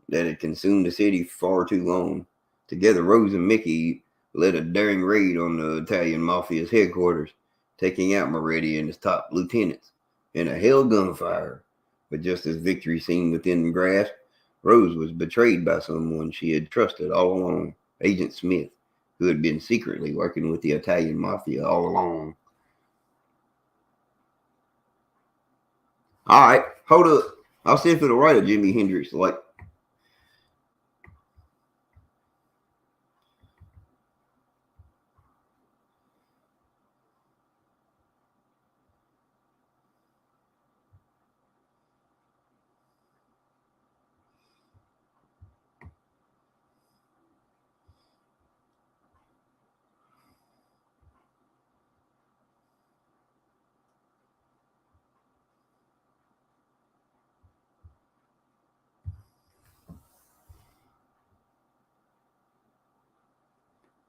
that had consumed the city far too long. Together, Rose and Mickey led a daring raid on the Italian mafia's headquarters, taking out Moretti and his top lieutenants in a hell gunfire. But just as victory seemed within grasp, Rose was betrayed by someone she had trusted all along, Agent Smith, who had been secretly working with the Italian mafia all along. All right, hold up. I'll see if it'll write a Jimi Hendrix like.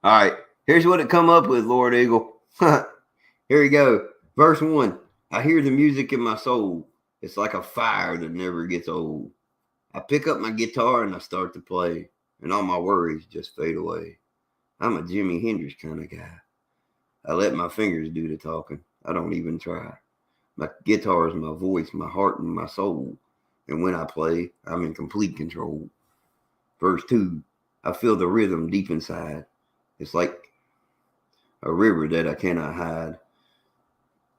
All right, here's what it come up with, Lord Eagle. Here we go. Verse 1. I hear the music in my soul. It's like a fire that never gets old. I pick up my guitar and I start to play, and all my worries just fade away. I'm a Jimi Hendrix kind of guy. I let my fingers do the talking. I don't even try. My guitar is my voice, my heart, and my soul. And when I play, I'm in complete control. Verse 2. I feel the rhythm deep inside. It's like a river that I cannot hide.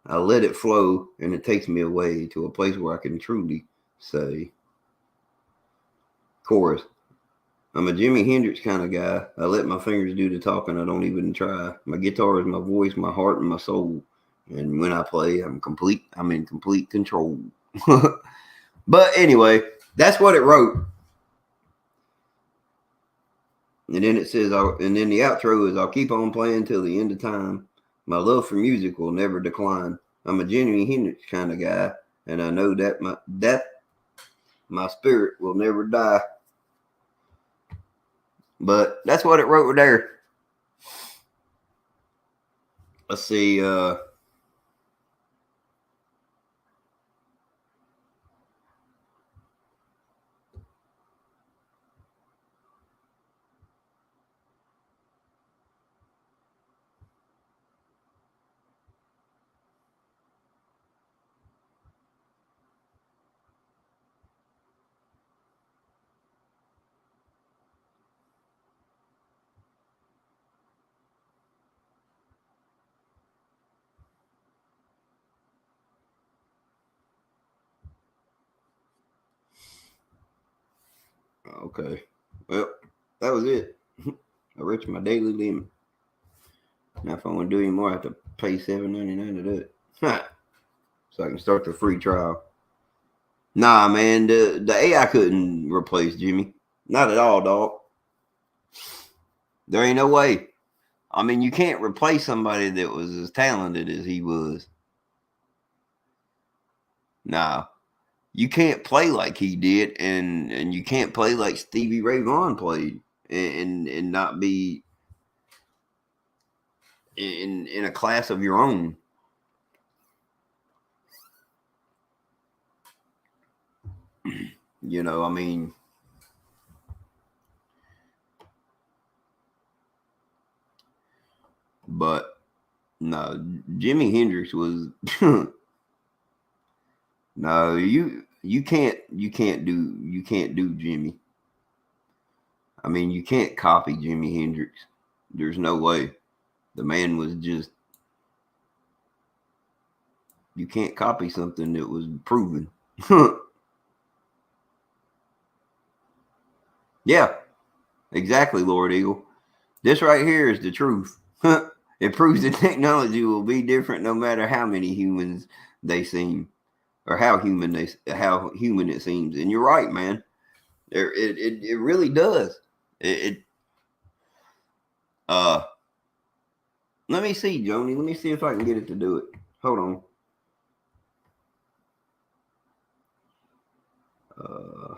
I let it flow, and it takes me away to a place where I can truly say. Chorus. I'm a Jimi Hendrix kind of guy. I let my fingers do the talking. I don't even try. My guitar is my voice, my heart, and my soul. And when I play, I'm in complete control. But anyway, that's what it wrote. And then it says, and then the outro is, I'll keep on playing till the end of time. My love for music will never decline. I'm a Jimi Hendrix kind of guy, and I know that my spirit will never die. But that's what it wrote there. Let's see. Okay. Well, that was it. I reached my daily limit. Now, if I want to do any more, I have to pay $7.99 to do it. So I can start the free trial. Nah, man, the AI couldn't replace Jimmy. Not at all, dog. There ain't no way. I mean, you can't replace somebody that was as talented as he was. Nah. You can't play like he did, and you can't play like Stevie Ray Vaughan played, and not be in a class of your own. You know, I mean, but no, Jimi Hendrix was no, you can't do Jimmy. I mean, you can't copy Jimi Hendrix. There's no way. The man was just, you can't copy something that was proven. Yeah, exactly, Lord Eagle. This right here is the truth. It proves that technology will be different no matter how many humans they seem, or how human it seems. And you're right, man. It really does. It uh let me see, Joni. Let me see if I can get it to do it. Hold on. Uh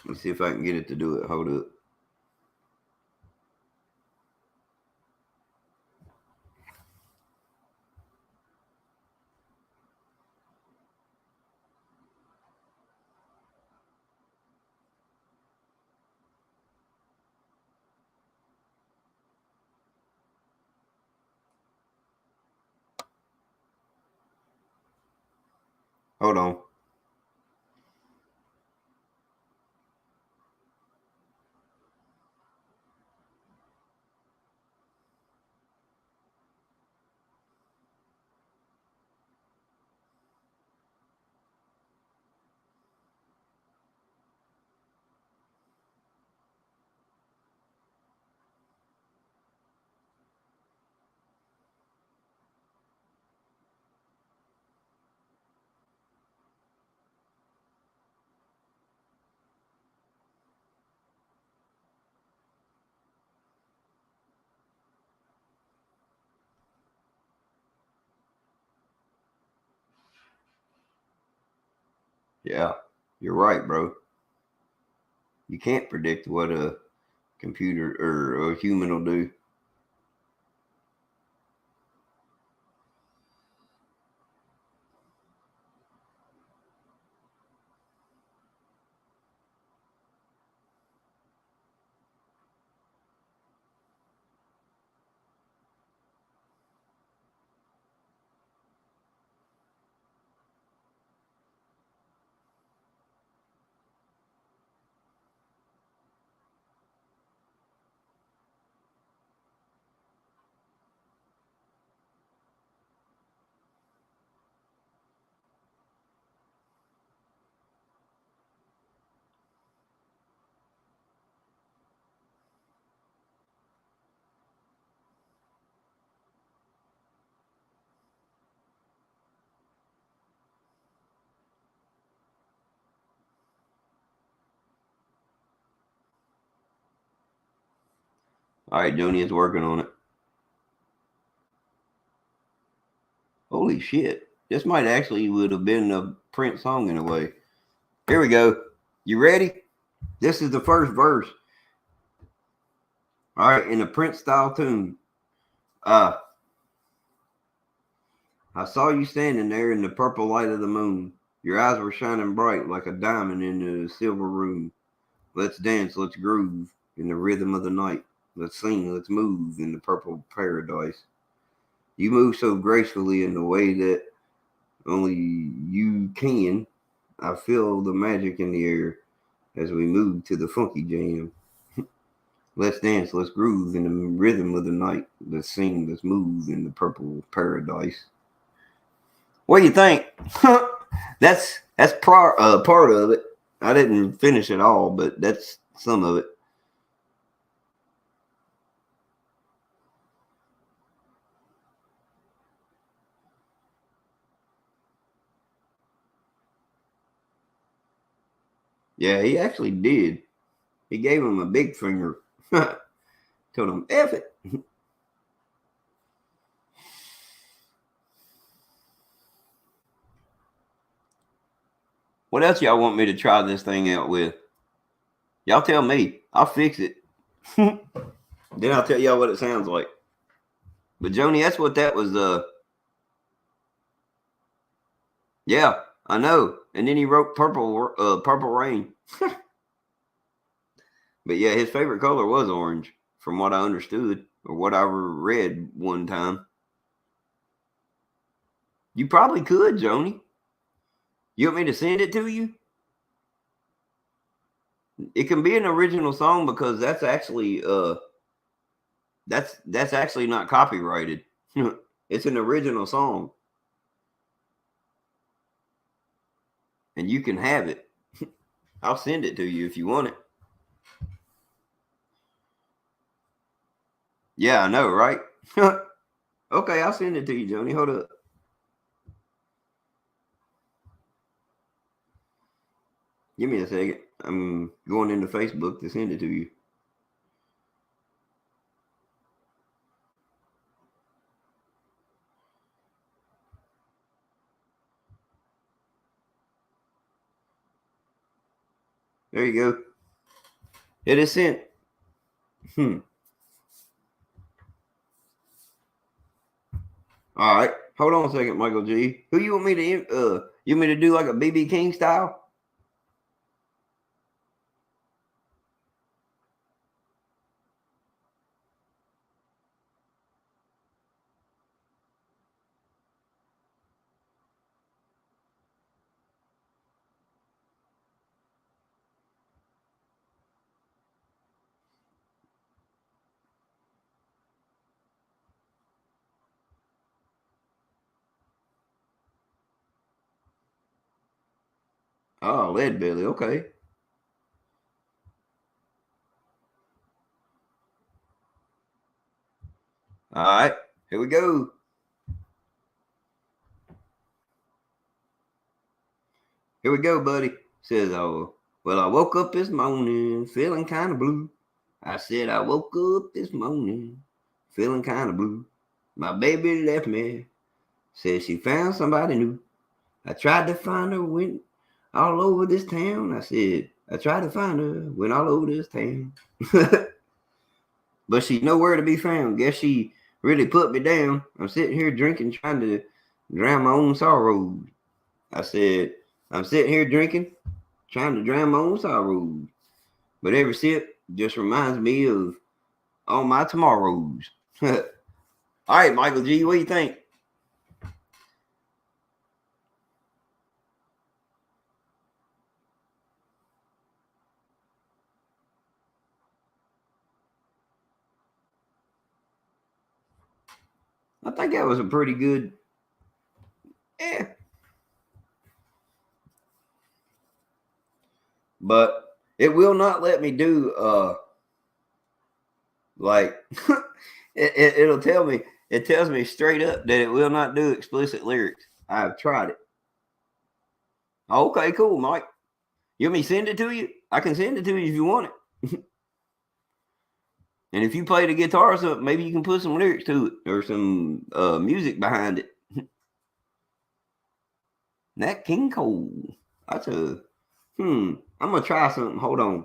Let's see if I can get it to do it. Hold up. Hold on. Yeah, you're right, bro. You can't predict what a computer or a human will do. All right, Joni is working on it. Holy shit. This might actually would have been a Prince song in a way. Here we go. You ready? This is the first verse. All right, in a Prince style tune. Uh, I saw you standing there in the purple light of the moon. Your eyes were shining bright like a diamond in a silver room. Let's dance, let's groove in the rhythm of the night. Let's sing, let's move in the purple paradise. You move so gracefully in the way that only you can. I feel the magic in the air as we move to the funky jam. Let's dance, let's groove in the rhythm of the night. Let's sing, let's move in the purple paradise. What do you think? That's part of it. I didn't finish it all, but that's some of it. Yeah, he actually did. He gave him a big finger. Told him, F it. What else y'all want me to try this thing out with? Y'all tell me. I'll fix it. Then I'll tell y'all what it sounds like. But Joni, that's what that was. Yeah, I know. And then he wrote Purple Rain. But yeah, his favorite color was orange, from what I understood or what I read one time. You probably could, Joni. You want me to send it to you? It can be an original song because that's actually not copyrighted. It's an original song, and you can have it. I'll send it to you if you want it. Yeah, I know, right? Okay, I'll send it to you, Joni. Hold up. Give me a second. I'm going into Facebook to send it to you. There you go. It is sent. Hmm. All right. Hold on a second, Michael G. Who you want me to you want me to do like a BB King style? Oh, lead belly. Okay. All right. Here we go. Here we go, buddy. Says, oh, well, I woke up this morning feeling kind of blue. I said, I woke up this morning feeling kind of blue. My baby left me. Said she found somebody new. I tried to find her, went all over this town. I said, I tried to find her, went all over this town. But she's nowhere to be found. Guess she really put me down. I'm sitting here drinking, trying to drown my own sorrows. I said, I'm sitting here drinking, trying to drown my own sorrows. But every sip just reminds me of all my tomorrows. All right, Michael G, what do you think? I think that was a pretty good. Yeah. But it will not let me do like it'll tell me, it tells me straight up that it will not do explicit lyrics. I've tried it. Okay, cool, Mike. You want me to send it to you? I can send it to you if you want it. And if you play the guitar or something, maybe you can put some lyrics to it or some music behind it. Nat King Cole. That's a I'm gonna try something. Hold on.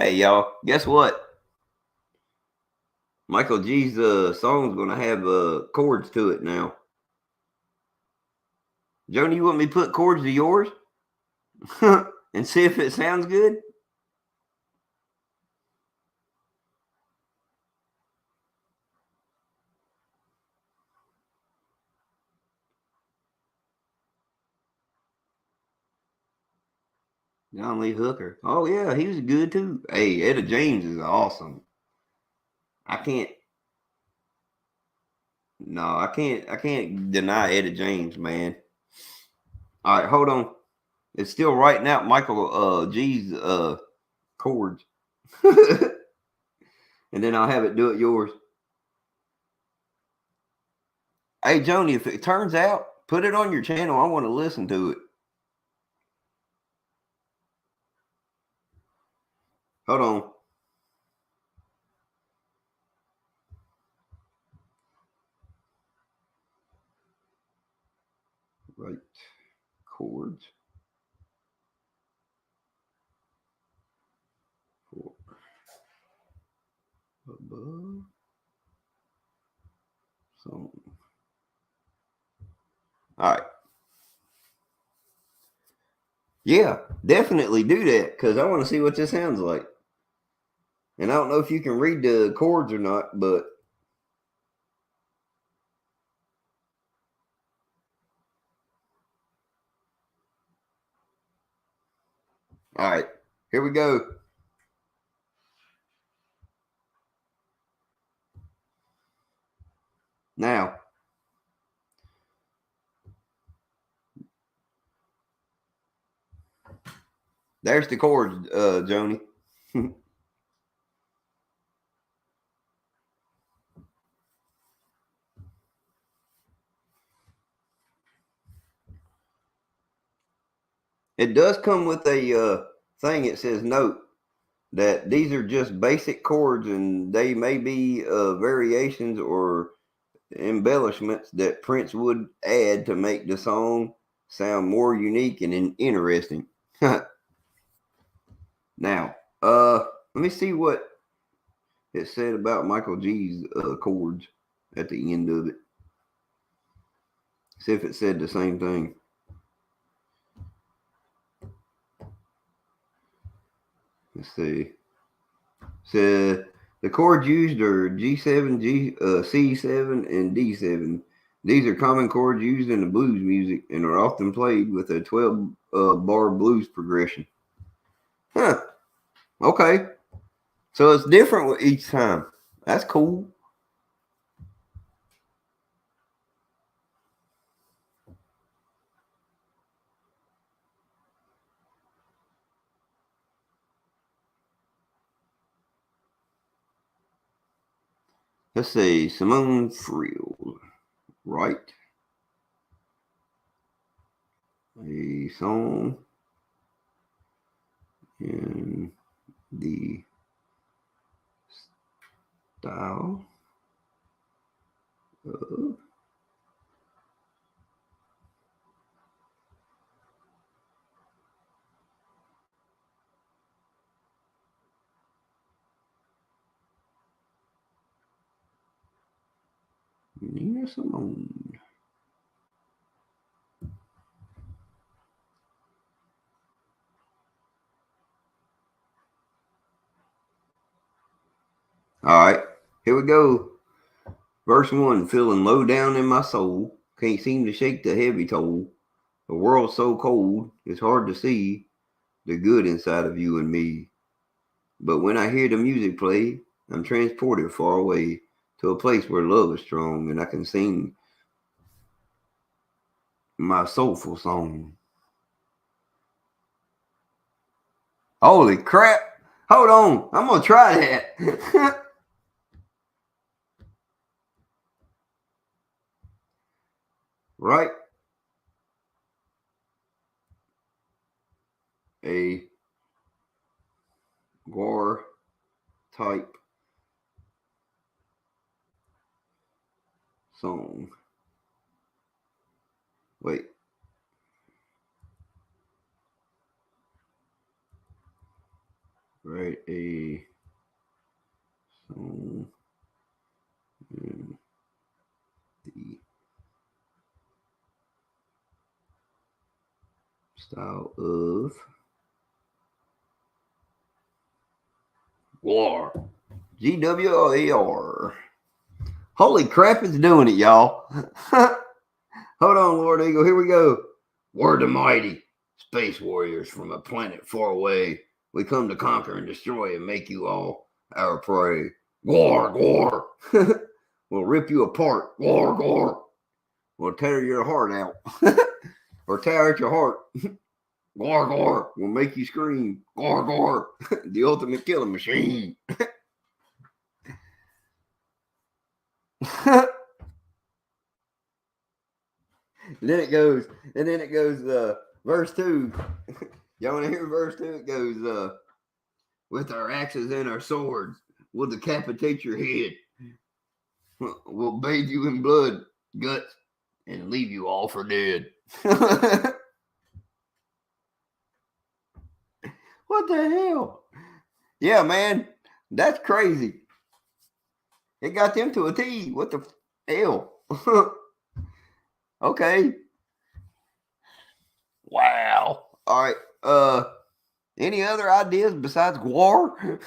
Hey, y'all, guess what? Michael G's song's gonna have chords to it now. Joni, you want me to put chords to yours and see if it sounds good? John Lee Hooker. Oh yeah, he was good too. Hey, Etta James is awesome. I can't. No, I can't. I can't deny Etta James, man. All right, hold on. It's still writing out Michael G's chords, and then I'll have it do it yours. Hey, Joni, if it turns out, put it on your channel. I want to listen to it. Hold on. Right chords. For above song. All right. Yeah, definitely do that because I want to see what this sounds like. And I don't know if you can read the chords or not, but all right, here we go. Now, there's the chords, Joni. It does come with a thing. It says note that these are just basic chords and they may be variations or embellishments that Prince would add to make the song sound more unique and interesting. Now, let me see what it said about Michael G's chords at the end of it. See if it said the same thing. Let's see. Said the chords used are G7, C7, and D7. These are common chords used in the blues music and are often played with a 12 bar blues progression. Huh. Okay. So it's different with each time. That's cool. Let's see. Simone Friel. Write a song in the style of Nina Simone. All right, here we go. Verse 1. Feeling low down in my soul. Can't seem to shake the heavy toll. The world's so cold, it's hard to see the good inside of you and me. But when I hear the music play, I'm transported far away to a place where love is strong and I can sing my soulful song. Holy crap! Hold on, I'm gonna try that. Right? A war type song. Wait. write a song in the style of War. GWAR. Holy crap, it's doing it, y'all. Hold on, Lord Eagle. Here we go. We're the mighty space warriors from a planet far away. We come to conquer and destroy and make you all our prey. War, war. We'll rip you apart. War, war. We'll tear your heart out. Or tear out your heart. War, war. We'll make you scream. War, war. The ultimate killing machine. Then it goes, verse 2. Y'all want to hear verse 2? It goes, with our axes and our swords, we'll decapitate your head. We'll bathe you in blood, guts, and leave you all for dead. What the hell? Yeah, man, that's crazy. It got them to a T. What the hell? Okay. Wow. All right. Any other ideas besides war?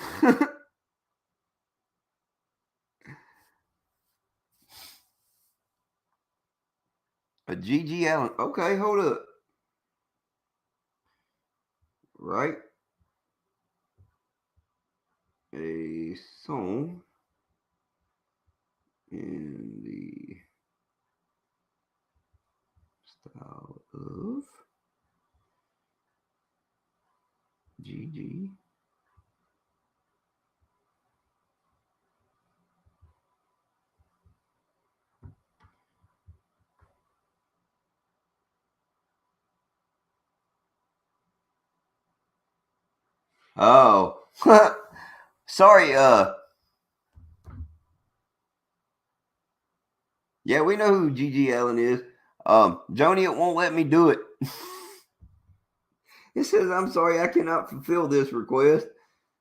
A G.G. Allen. Okay, hold up. Right. A song in the style of G.G. Oh. Sorry, yeah, we know who G.G. Allen is. Joni, it won't let me do it. It says, I'm sorry, I cannot fulfill this request.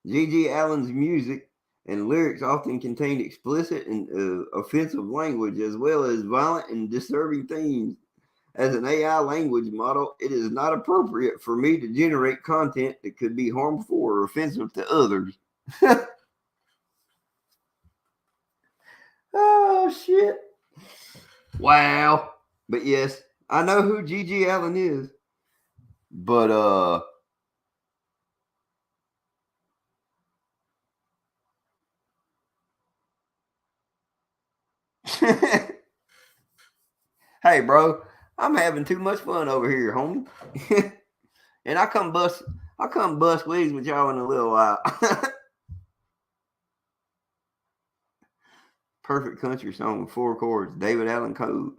G.G. Allen's music and lyrics often contain explicit and offensive language, as well as violent and disturbing themes. As an AI language model, it is not appropriate for me to generate content that could be harmful or offensive to others. Oh, shit. Wow. But yes, I know who G.G. Allen is. But, hey, bro, I'm having too much fun over here, homie. And I come bust wigs with y'all in a little while. Perfect country song with 4 chords. David Allen Coe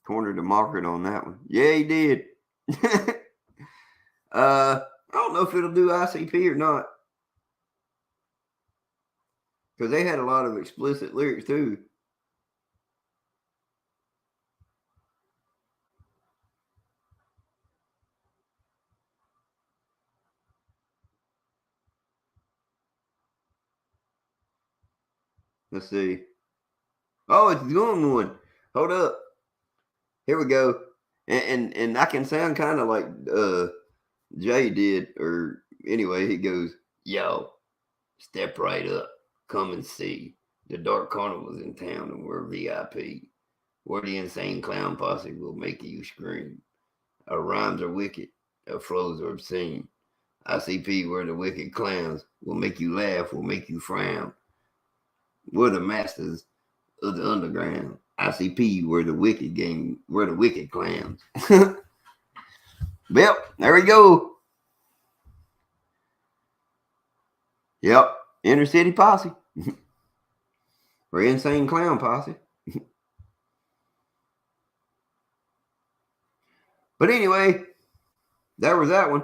cornered the market on that one. Yeah, he did. I don't know if it'll do ICP or not, because they had a lot of explicit lyrics too. Let's see. Oh, it's doing one. Hold up. Here we go. And I can sound kind of like Jay did, or anyway, he goes, "Yo, step right up, come and see. The Dark Carnival's in town, and we're VIP. Where the insane clown posse will make you scream. Our rhymes are wicked, our flows are obscene. ICP, where the wicked clowns will make you laugh, will make you frown. We're the masters of the underground. ICP, where the wicked clowns." Yep, there we go. Yep, Inner City Posse. Or Insane Clown Posse. But anyway, that was that one.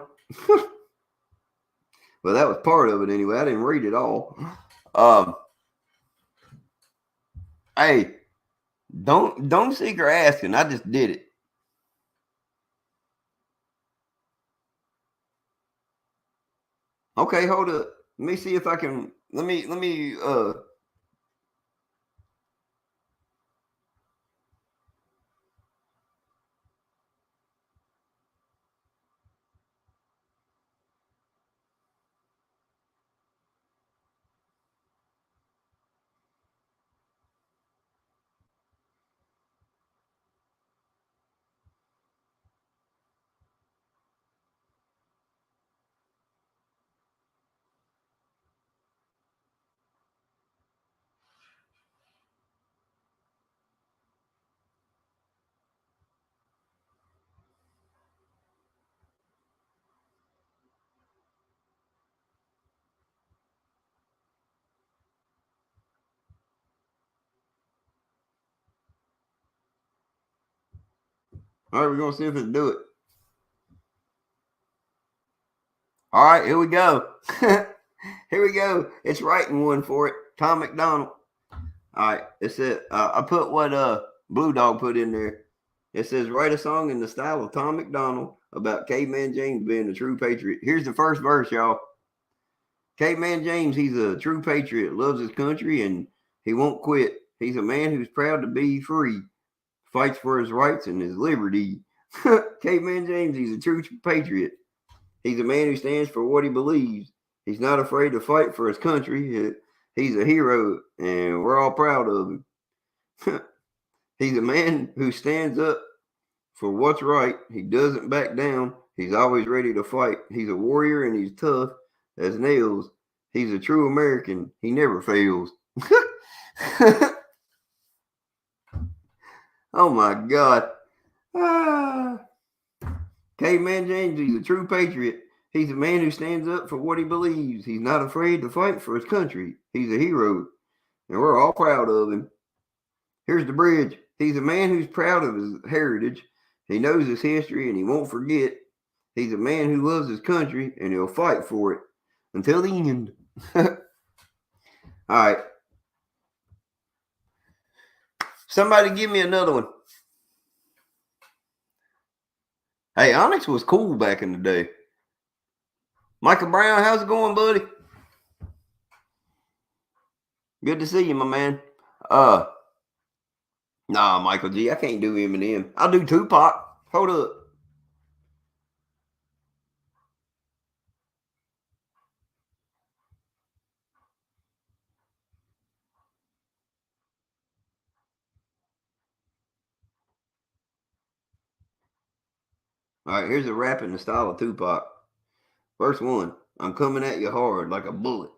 Well, that was part of it anyway. I didn't read it all. Hey, don't seek or asking. I just did it. Okay, hold up. Let me see if I can. Let me. All right, we're gonna see if it'll do it. All right, here we go. Here we go. It's writing one for it. Tom McDonald. All right, it said I put what Blue Dog put in there. It says write a song in the style of Tom McDonald about Caveman James being a true patriot. Here's the first verse, y'all. Caveman James, he's a true patriot, loves his country, and he won't quit. He's a man who's proud to be free, fights for his rights and his liberty. Caveman James, he's a true patriot. He's a man who stands for what he believes. He's not afraid to fight for his country. He's a hero, and we're all proud of him. He's a man who stands up for what's right. He doesn't back down. He's always ready to fight. He's a warrior, and he's tough as nails. He's a true American. He never fails. Oh my God. Ah. Caveman James, he's a true patriot. He's a man who stands up for what he believes. He's not afraid to fight for his country. He's a hero, and we're all proud of him. Here's the bridge. He's a man who's proud of his heritage. He knows his history, and he won't forget. He's a man who loves his country, and he'll fight for it until the end. All right. Somebody give me another one. Hey, Onyx was cool back in the day. Michael Brown, how's it going, buddy? Good to see you, my man. Nah, Michael G, I can't do Eminem. I'll do Tupac. Hold up. All right, here's a rap in the style of Tupac. Verse 1. I'm coming at you hard like a bullet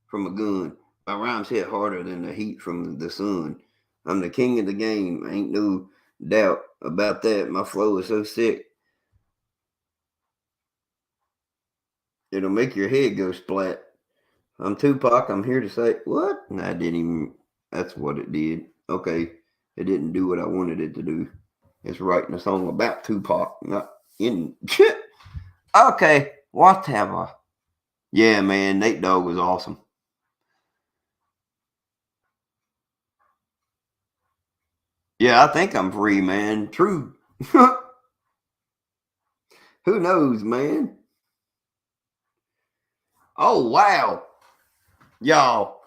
from a gun. My rhymes hit harder than the heat from the sun. I'm the king of the game. Ain't no doubt about that. My flow is so sick, it'll make your head go splat. I'm Tupac. I'm here to say, what? I didn't even, that's what it did. Okay. It didn't do what I wanted it to do. It's writing a song about Tupac, not in. Okay. Whatever. Yeah, man. Nate Dogg was awesome. Yeah, I think I'm free, man. True. Who knows, man? Oh, wow. Y'all.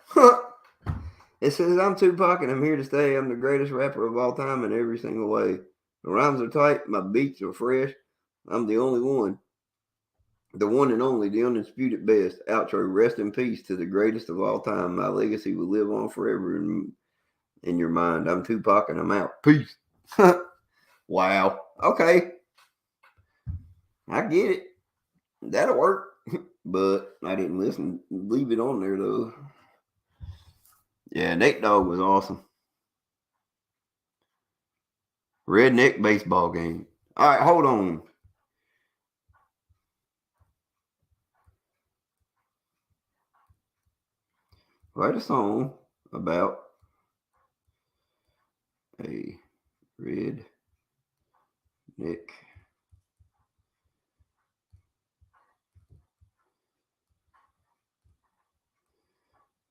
It says, I'm Tupac and I'm here to stay. I'm the greatest rapper of all time in every single way. The rhymes are tight. My beats are fresh. I'm the only one. The one and only, the undisputed best. Outro, rest in peace to the greatest of all time. My legacy will live on forever in your mind. I'm Tupac and I'm out. Peace. Wow. Okay. I get it. That'll work. But I didn't listen. Leave it on there though. Yeah, Nate Dogg was awesome. Redneck baseball game. All right, hold on. Write a song about a redneck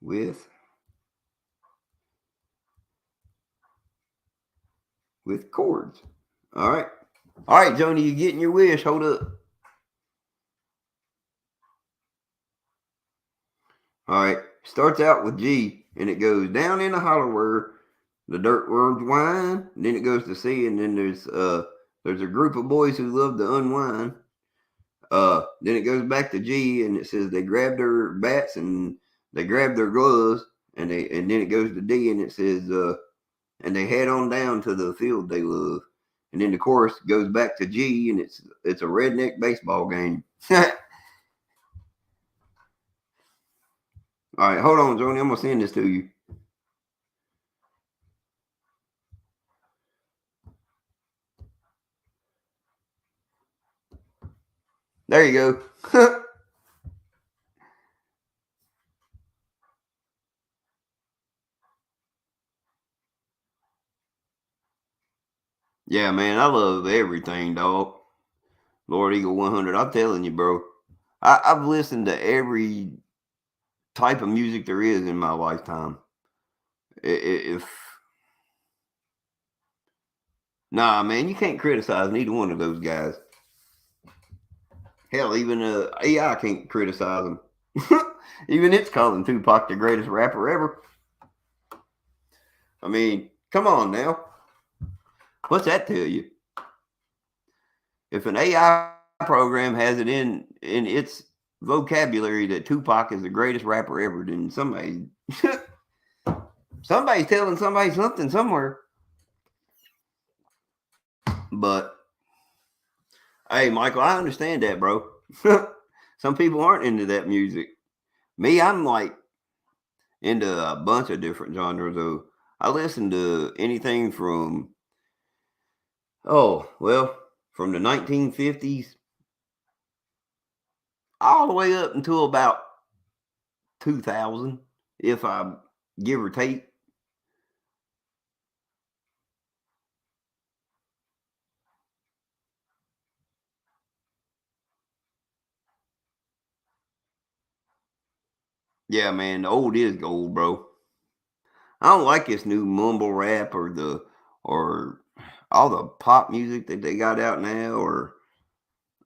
with chords. All right. All right, Joni, you getting your wish. Hold up. All right. Starts out with G, and it goes down in the hollow where the dirt worms whine. And then it goes to C, and then there's a group of boys who love to unwind. Then it goes back to G, and it says they grab their bats and they grab their gloves, and then it goes to D, and it says and they head on down to the field they love. And then the chorus goes back to G, and it's a redneck baseball game. All right, hold on, Joni. I'm gonna send this to you. There you go. Yeah, man, I love everything, dog. Lord Eagle 100. I'm telling you, bro. I've listened to every type of music there is in my lifetime. If Nah, man, you can't criticize neither one of those guys. Hell, even AI can't criticize them. Even it's calling Tupac the greatest rapper ever. I mean, come on now. What's that tell you? If an AI program has it in its vocabulary that Tupac is the greatest rapper ever, then somebody's telling somebody something somewhere. But hey, Michael, I understand that, bro. Some people aren't into that music. Me, I'm like into a bunch of different genres. Though I listen to anything from from the 1950s all the way up until about 2000, if I give or take. Yeah, man, the old is gold, bro. I don't like this new mumble rap or all the pop music that they got out now, or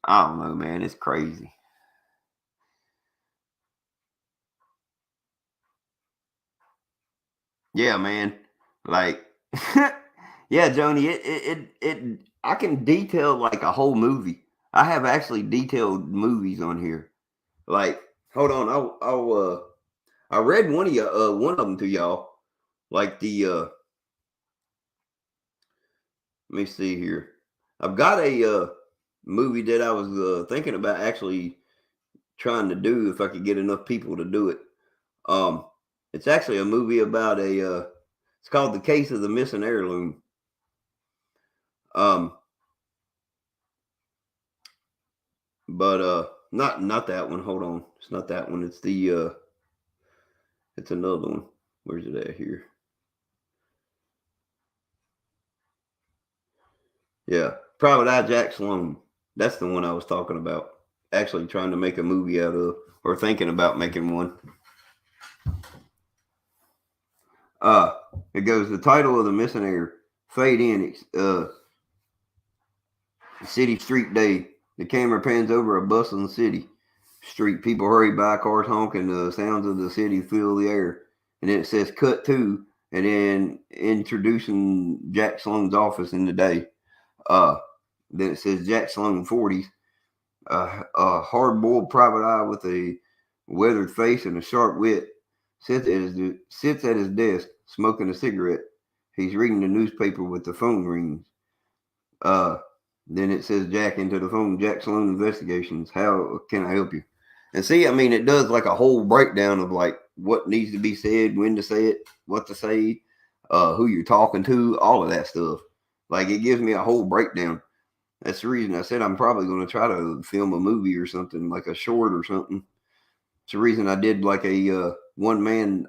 I don't know, man. It's crazy. Yeah, man. Like, yeah, Joni. I can detail like a whole movie. I have actually detailed movies on here. Like, hold on. I read one of them to y'all. Like let me see here. I've got a movie that I was thinking about actually trying to do if I could get enough people to do it. Um, it's actually a movie about it's called The Case of the Missing Heirloom. Um, but not that one. Hold on, it's not that one. It's another one. Where's it at here? Yeah, Private Eye Jack Sloan. That's the one I was talking about. Actually, trying to make a movie out of, or thinking about making one. Uh, it goes the title of the missing heir. Fade in. City street day. The camera pans over a bustling city. Street people hurry by, cars honk, and the sounds of the city fill the air. And then it says cut to, and then introducing Jack Sloan's office in the day. Uh, then it says Jack Sloan 40s, a hard boiled private eye with a weathered face and a sharp wit, sits at his desk smoking a cigarette. He's reading the newspaper with the phone rings. Uh, then it says Jack into the phone. Jack Sloan Investigations. How can I help you? And see, I mean, it does like a whole breakdown of like what needs to be said, when to say it, what to say, who you're talking to, all of that stuff. Like it gives me a whole breakdown. That's the reason I said I'm probably going to try to film a movie or something, like a short or something. It's the reason I did like a one man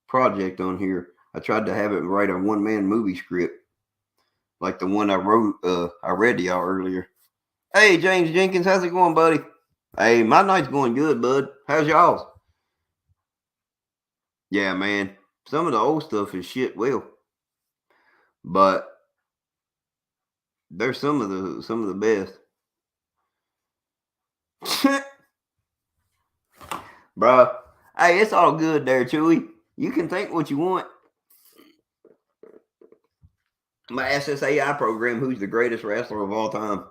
project on here. I tried to have it write a one man movie script, like the one I wrote. I read to y'all earlier. Hey, James Jenkins, how's it going, buddy? Hey, my night's going good, bud. How's y'all's? Yeah, man. Some of the old stuff is shit. Well, but there's some of the best. Bruh. Hey, it's all good there, Chewy. You can think what you want. My SSAI program, who's the greatest wrestler of all time?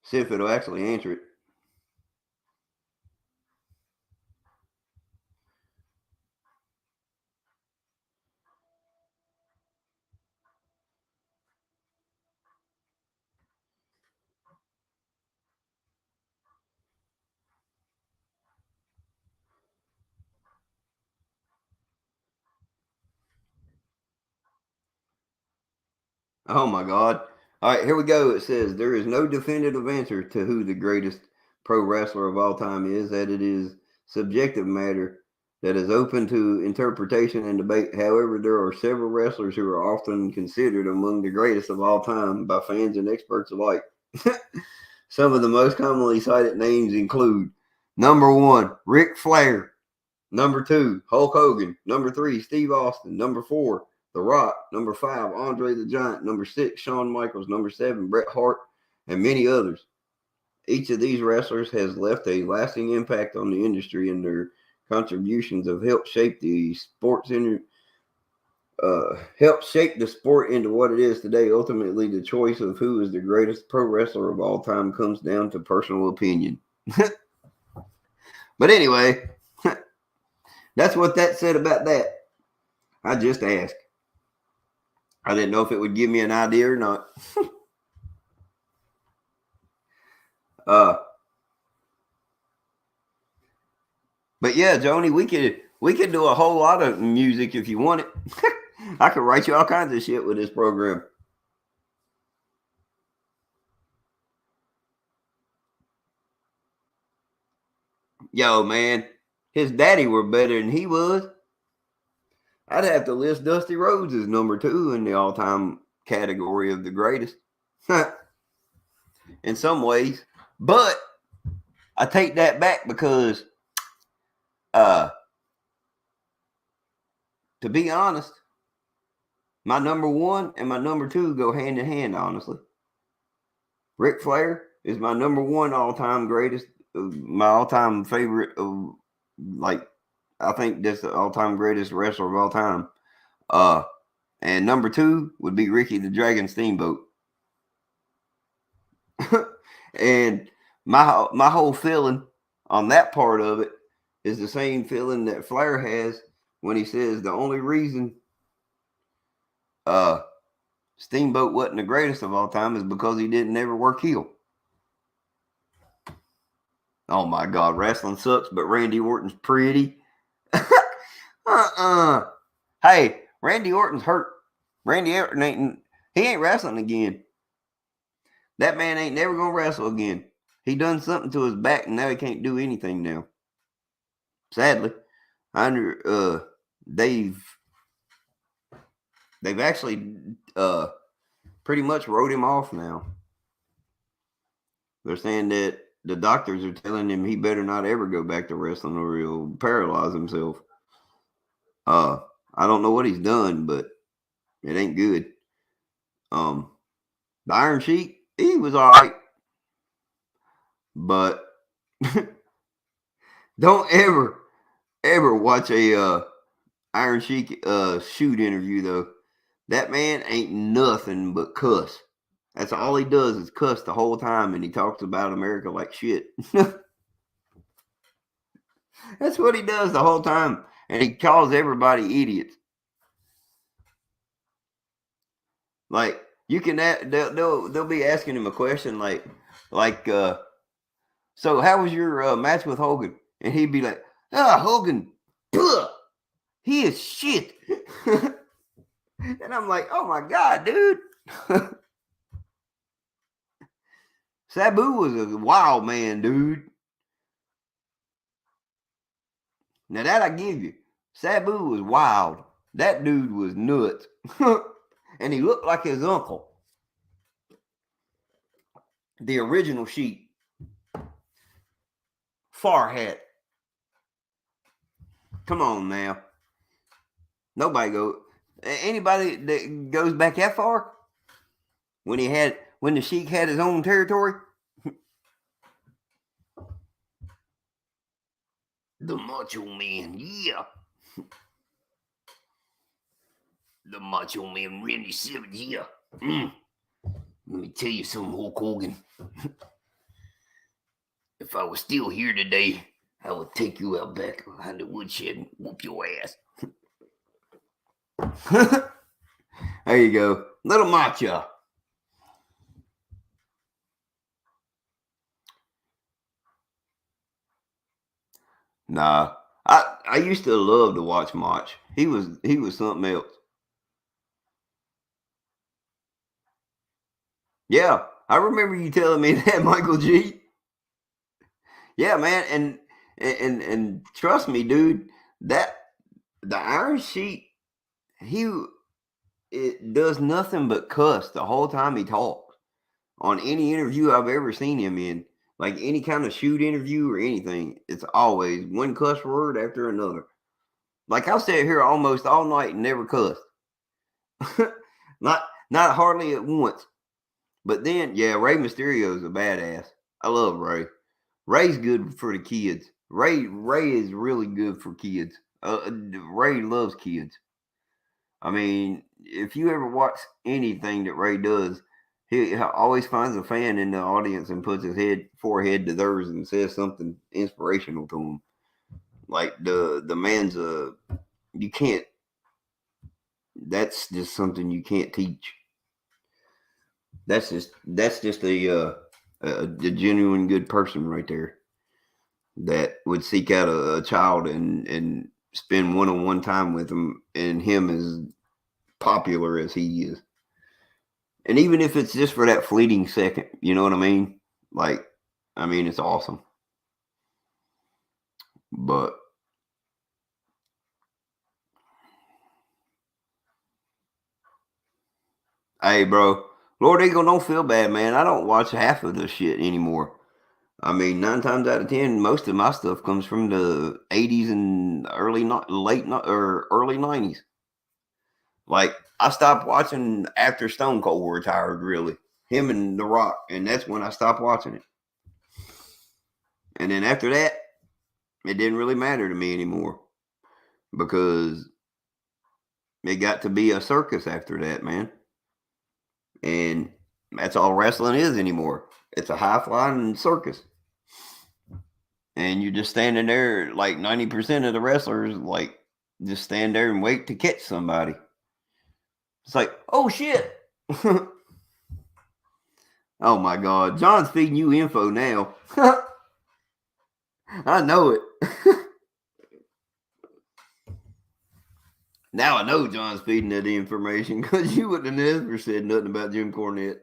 See if it'll actually answer it. Oh my God. All right, here we go. It says there is no definitive answer to who the greatest pro wrestler of all time is, that it is subjective matter that is open to interpretation and debate. However, there are several wrestlers who are often considered among the greatest of all time by fans and experts alike. Some of the most commonly cited names include number one, Ric Flair. Number two, Hulk Hogan. Number three, Steve Austin. Number four, The Rock. Number five, Andre the Giant. Number six, Shawn Michaels. Number seven, Bret Hart, and many others. Each of these wrestlers has left a lasting impact on the industry, and their contributions have helped shape the sport into what it is today. Ultimately, the choice of who is the greatest pro wrestler of all time comes down to personal opinion. But anyway, that's what that said about that. I just asked. I didn't know if it would give me an idea or not. uh, but yeah, Joni, we could do a whole lot of music if you want it. I could write you all kinds of shit with this program. Yo, man, his daddy were better than he was. I'd have to list Dusty Rhodes as number two in the all-time category of the greatest. In some ways, but I take that back because, uh, to be honest, my number one and my number two go hand in hand. Honestly, Ric Flair is my number one all-time greatest, my all-time favorite. Like, I think that's the all-time greatest wrestler of all time. Uh, and number two would be Ricky the Dragon Steamboat. And my whole feeling on that part of it is the same feeling that Flair has when he says the only reason uh Steamboat wasn't the greatest of all time is because he didn't ever work heel. Oh my God, wrestling sucks, but Randy Orton's pretty. Hey, Randy Orton's hurt. Randy Orton ain't wrestling again. That man ain't never gonna wrestle again. He done something to his back, and now he can't do anything now. Sadly, they've actually pretty much wrote him off now. They're saying that the doctors are telling him he better not ever go back to wrestling or he'll paralyze himself. I don't know what he's done, but it ain't good. The Iron Sheik, he was all right, but don't ever watch a Iron Sheik shoot interview though. That man ain't nothing but cuss. That's all he does is cuss the whole time, and he talks about America like shit. That's what he does the whole time, and he calls everybody idiots. Like you can, they'll be asking him a question like, so how was your match with Hogan? And he'd be like, Hogan, he is shit. And I'm like, oh my God, dude. Sabu was a wild man, dude. Now that I give you. Sabu was wild. That dude was nuts. And he looked like his uncle. The original Sheik. Farhat. Come on now. Nobody go. Anybody that goes back that far, when the Sheik had his own territory, the Macho Man, yeah, the Macho Man, Randy Savage, yeah. Let me tell you something, Hulk Hogan. If I was still here today, I would take you out back behind the woodshed and whoop your ass. There you go, little Macho. Nah, I used to love to watch Mach. He was something else. Yeah, I remember you telling me that, Michael G. Yeah, man, and trust me, dude, that the Iron Sheik, he it does nothing but cuss the whole time he talks. On any interview I've ever seen him in, like any kind of shoot interview or anything, it's always one cuss word after another. Like I'll sit here almost all night and never cuss. not not hardly at once. But then, yeah, Rey Mysterio's a badass. I love Rey. Ray's good for the kids. Ray is really good for kids. Ray loves kids. I mean, if you ever watch anything that Ray does, he always finds a fan in the audience and puts his forehead to theirs and says something inspirational to them. Like the man's a you can't. That's just something you can't teach. That's just a genuine good person right there that would seek out a child and spend one-on-one time with him, and him as popular as he is. And even if it's just for that fleeting second, you know what I mean? Like, I mean, it's awesome. But hey, bro, Lord Eagle, don't feel bad, man. I don't watch half of this shit anymore. I mean, 9 times out of 10, most of my stuff comes from the '80s and or early '90s. Like, I stopped watching after Stone Cold retired, really. Him and The Rock, and that's when I stopped watching it. And then after that, it didn't really matter to me anymore because it got to be a circus after that, man. And that's all wrestling is anymore. It's a high flying circus. And you're just standing there, like 90% of the wrestlers, like, just stand there and wait to catch somebody. It's like, oh shit. Oh my God. John's feeding you info now. I know it. Now I know John's feeding that information because you wouldn't have never said nothing about Jim Cornette.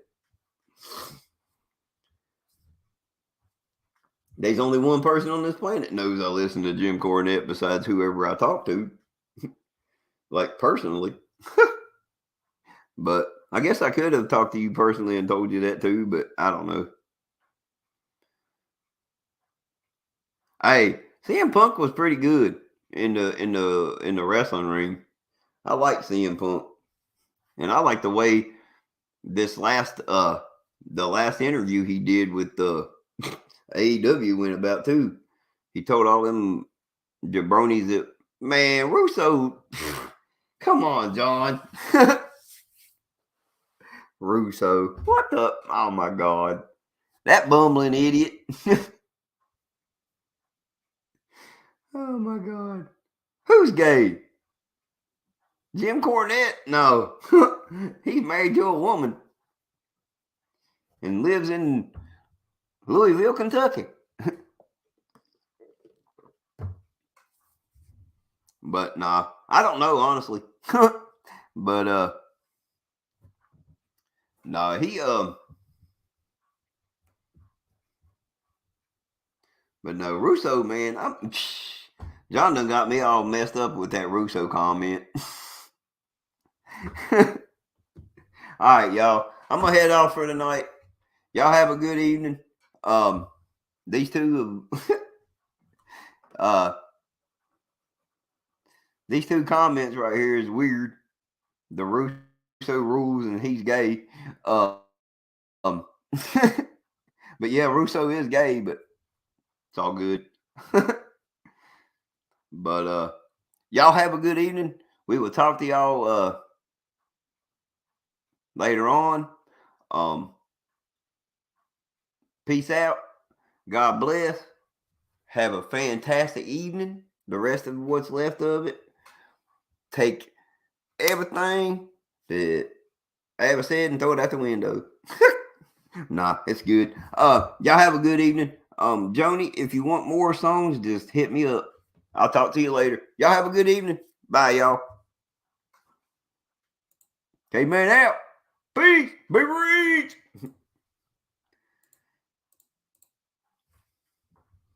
There's only one person on this planet knows I listen to Jim Cornette besides whoever I talk to, like personally. But I guess I could have talked to you personally and told you that too, but I don't know. Hey, CM Punk was pretty good in the wrestling ring. I like CM Punk, and I like the way this the last interview he did with the AEW went about too. He told all them jabronis that, man, Russo, come on, John. Russo, what the? Oh my God, that bumbling idiot. Oh my God, who's gay? Jim Cornette? No, he's married to a woman and lives in Louisville, Kentucky. But nah, I don't know honestly. But nah, but no, Russo, man, John done got me all messed up with that Russo comment. All right, y'all. I'm gonna head off for tonight. Y'all have a good evening. Um, these two, uh, these two comments right here is weird. the Russo rules and he's gay. But yeah, Russo is gay, but it's all good. But y'all have a good evening. We will talk to y'all later on. Peace out. God bless. Have a fantastic evening. The rest of what's left of it. Take everything that I ever said and throw it out the window. Nah, it's good. Y'all have a good evening. Joni, if you want more songs, just hit me up. I'll talk to you later. Y'all have a good evening. Bye, y'all. Caveman out. Peace. Be rich.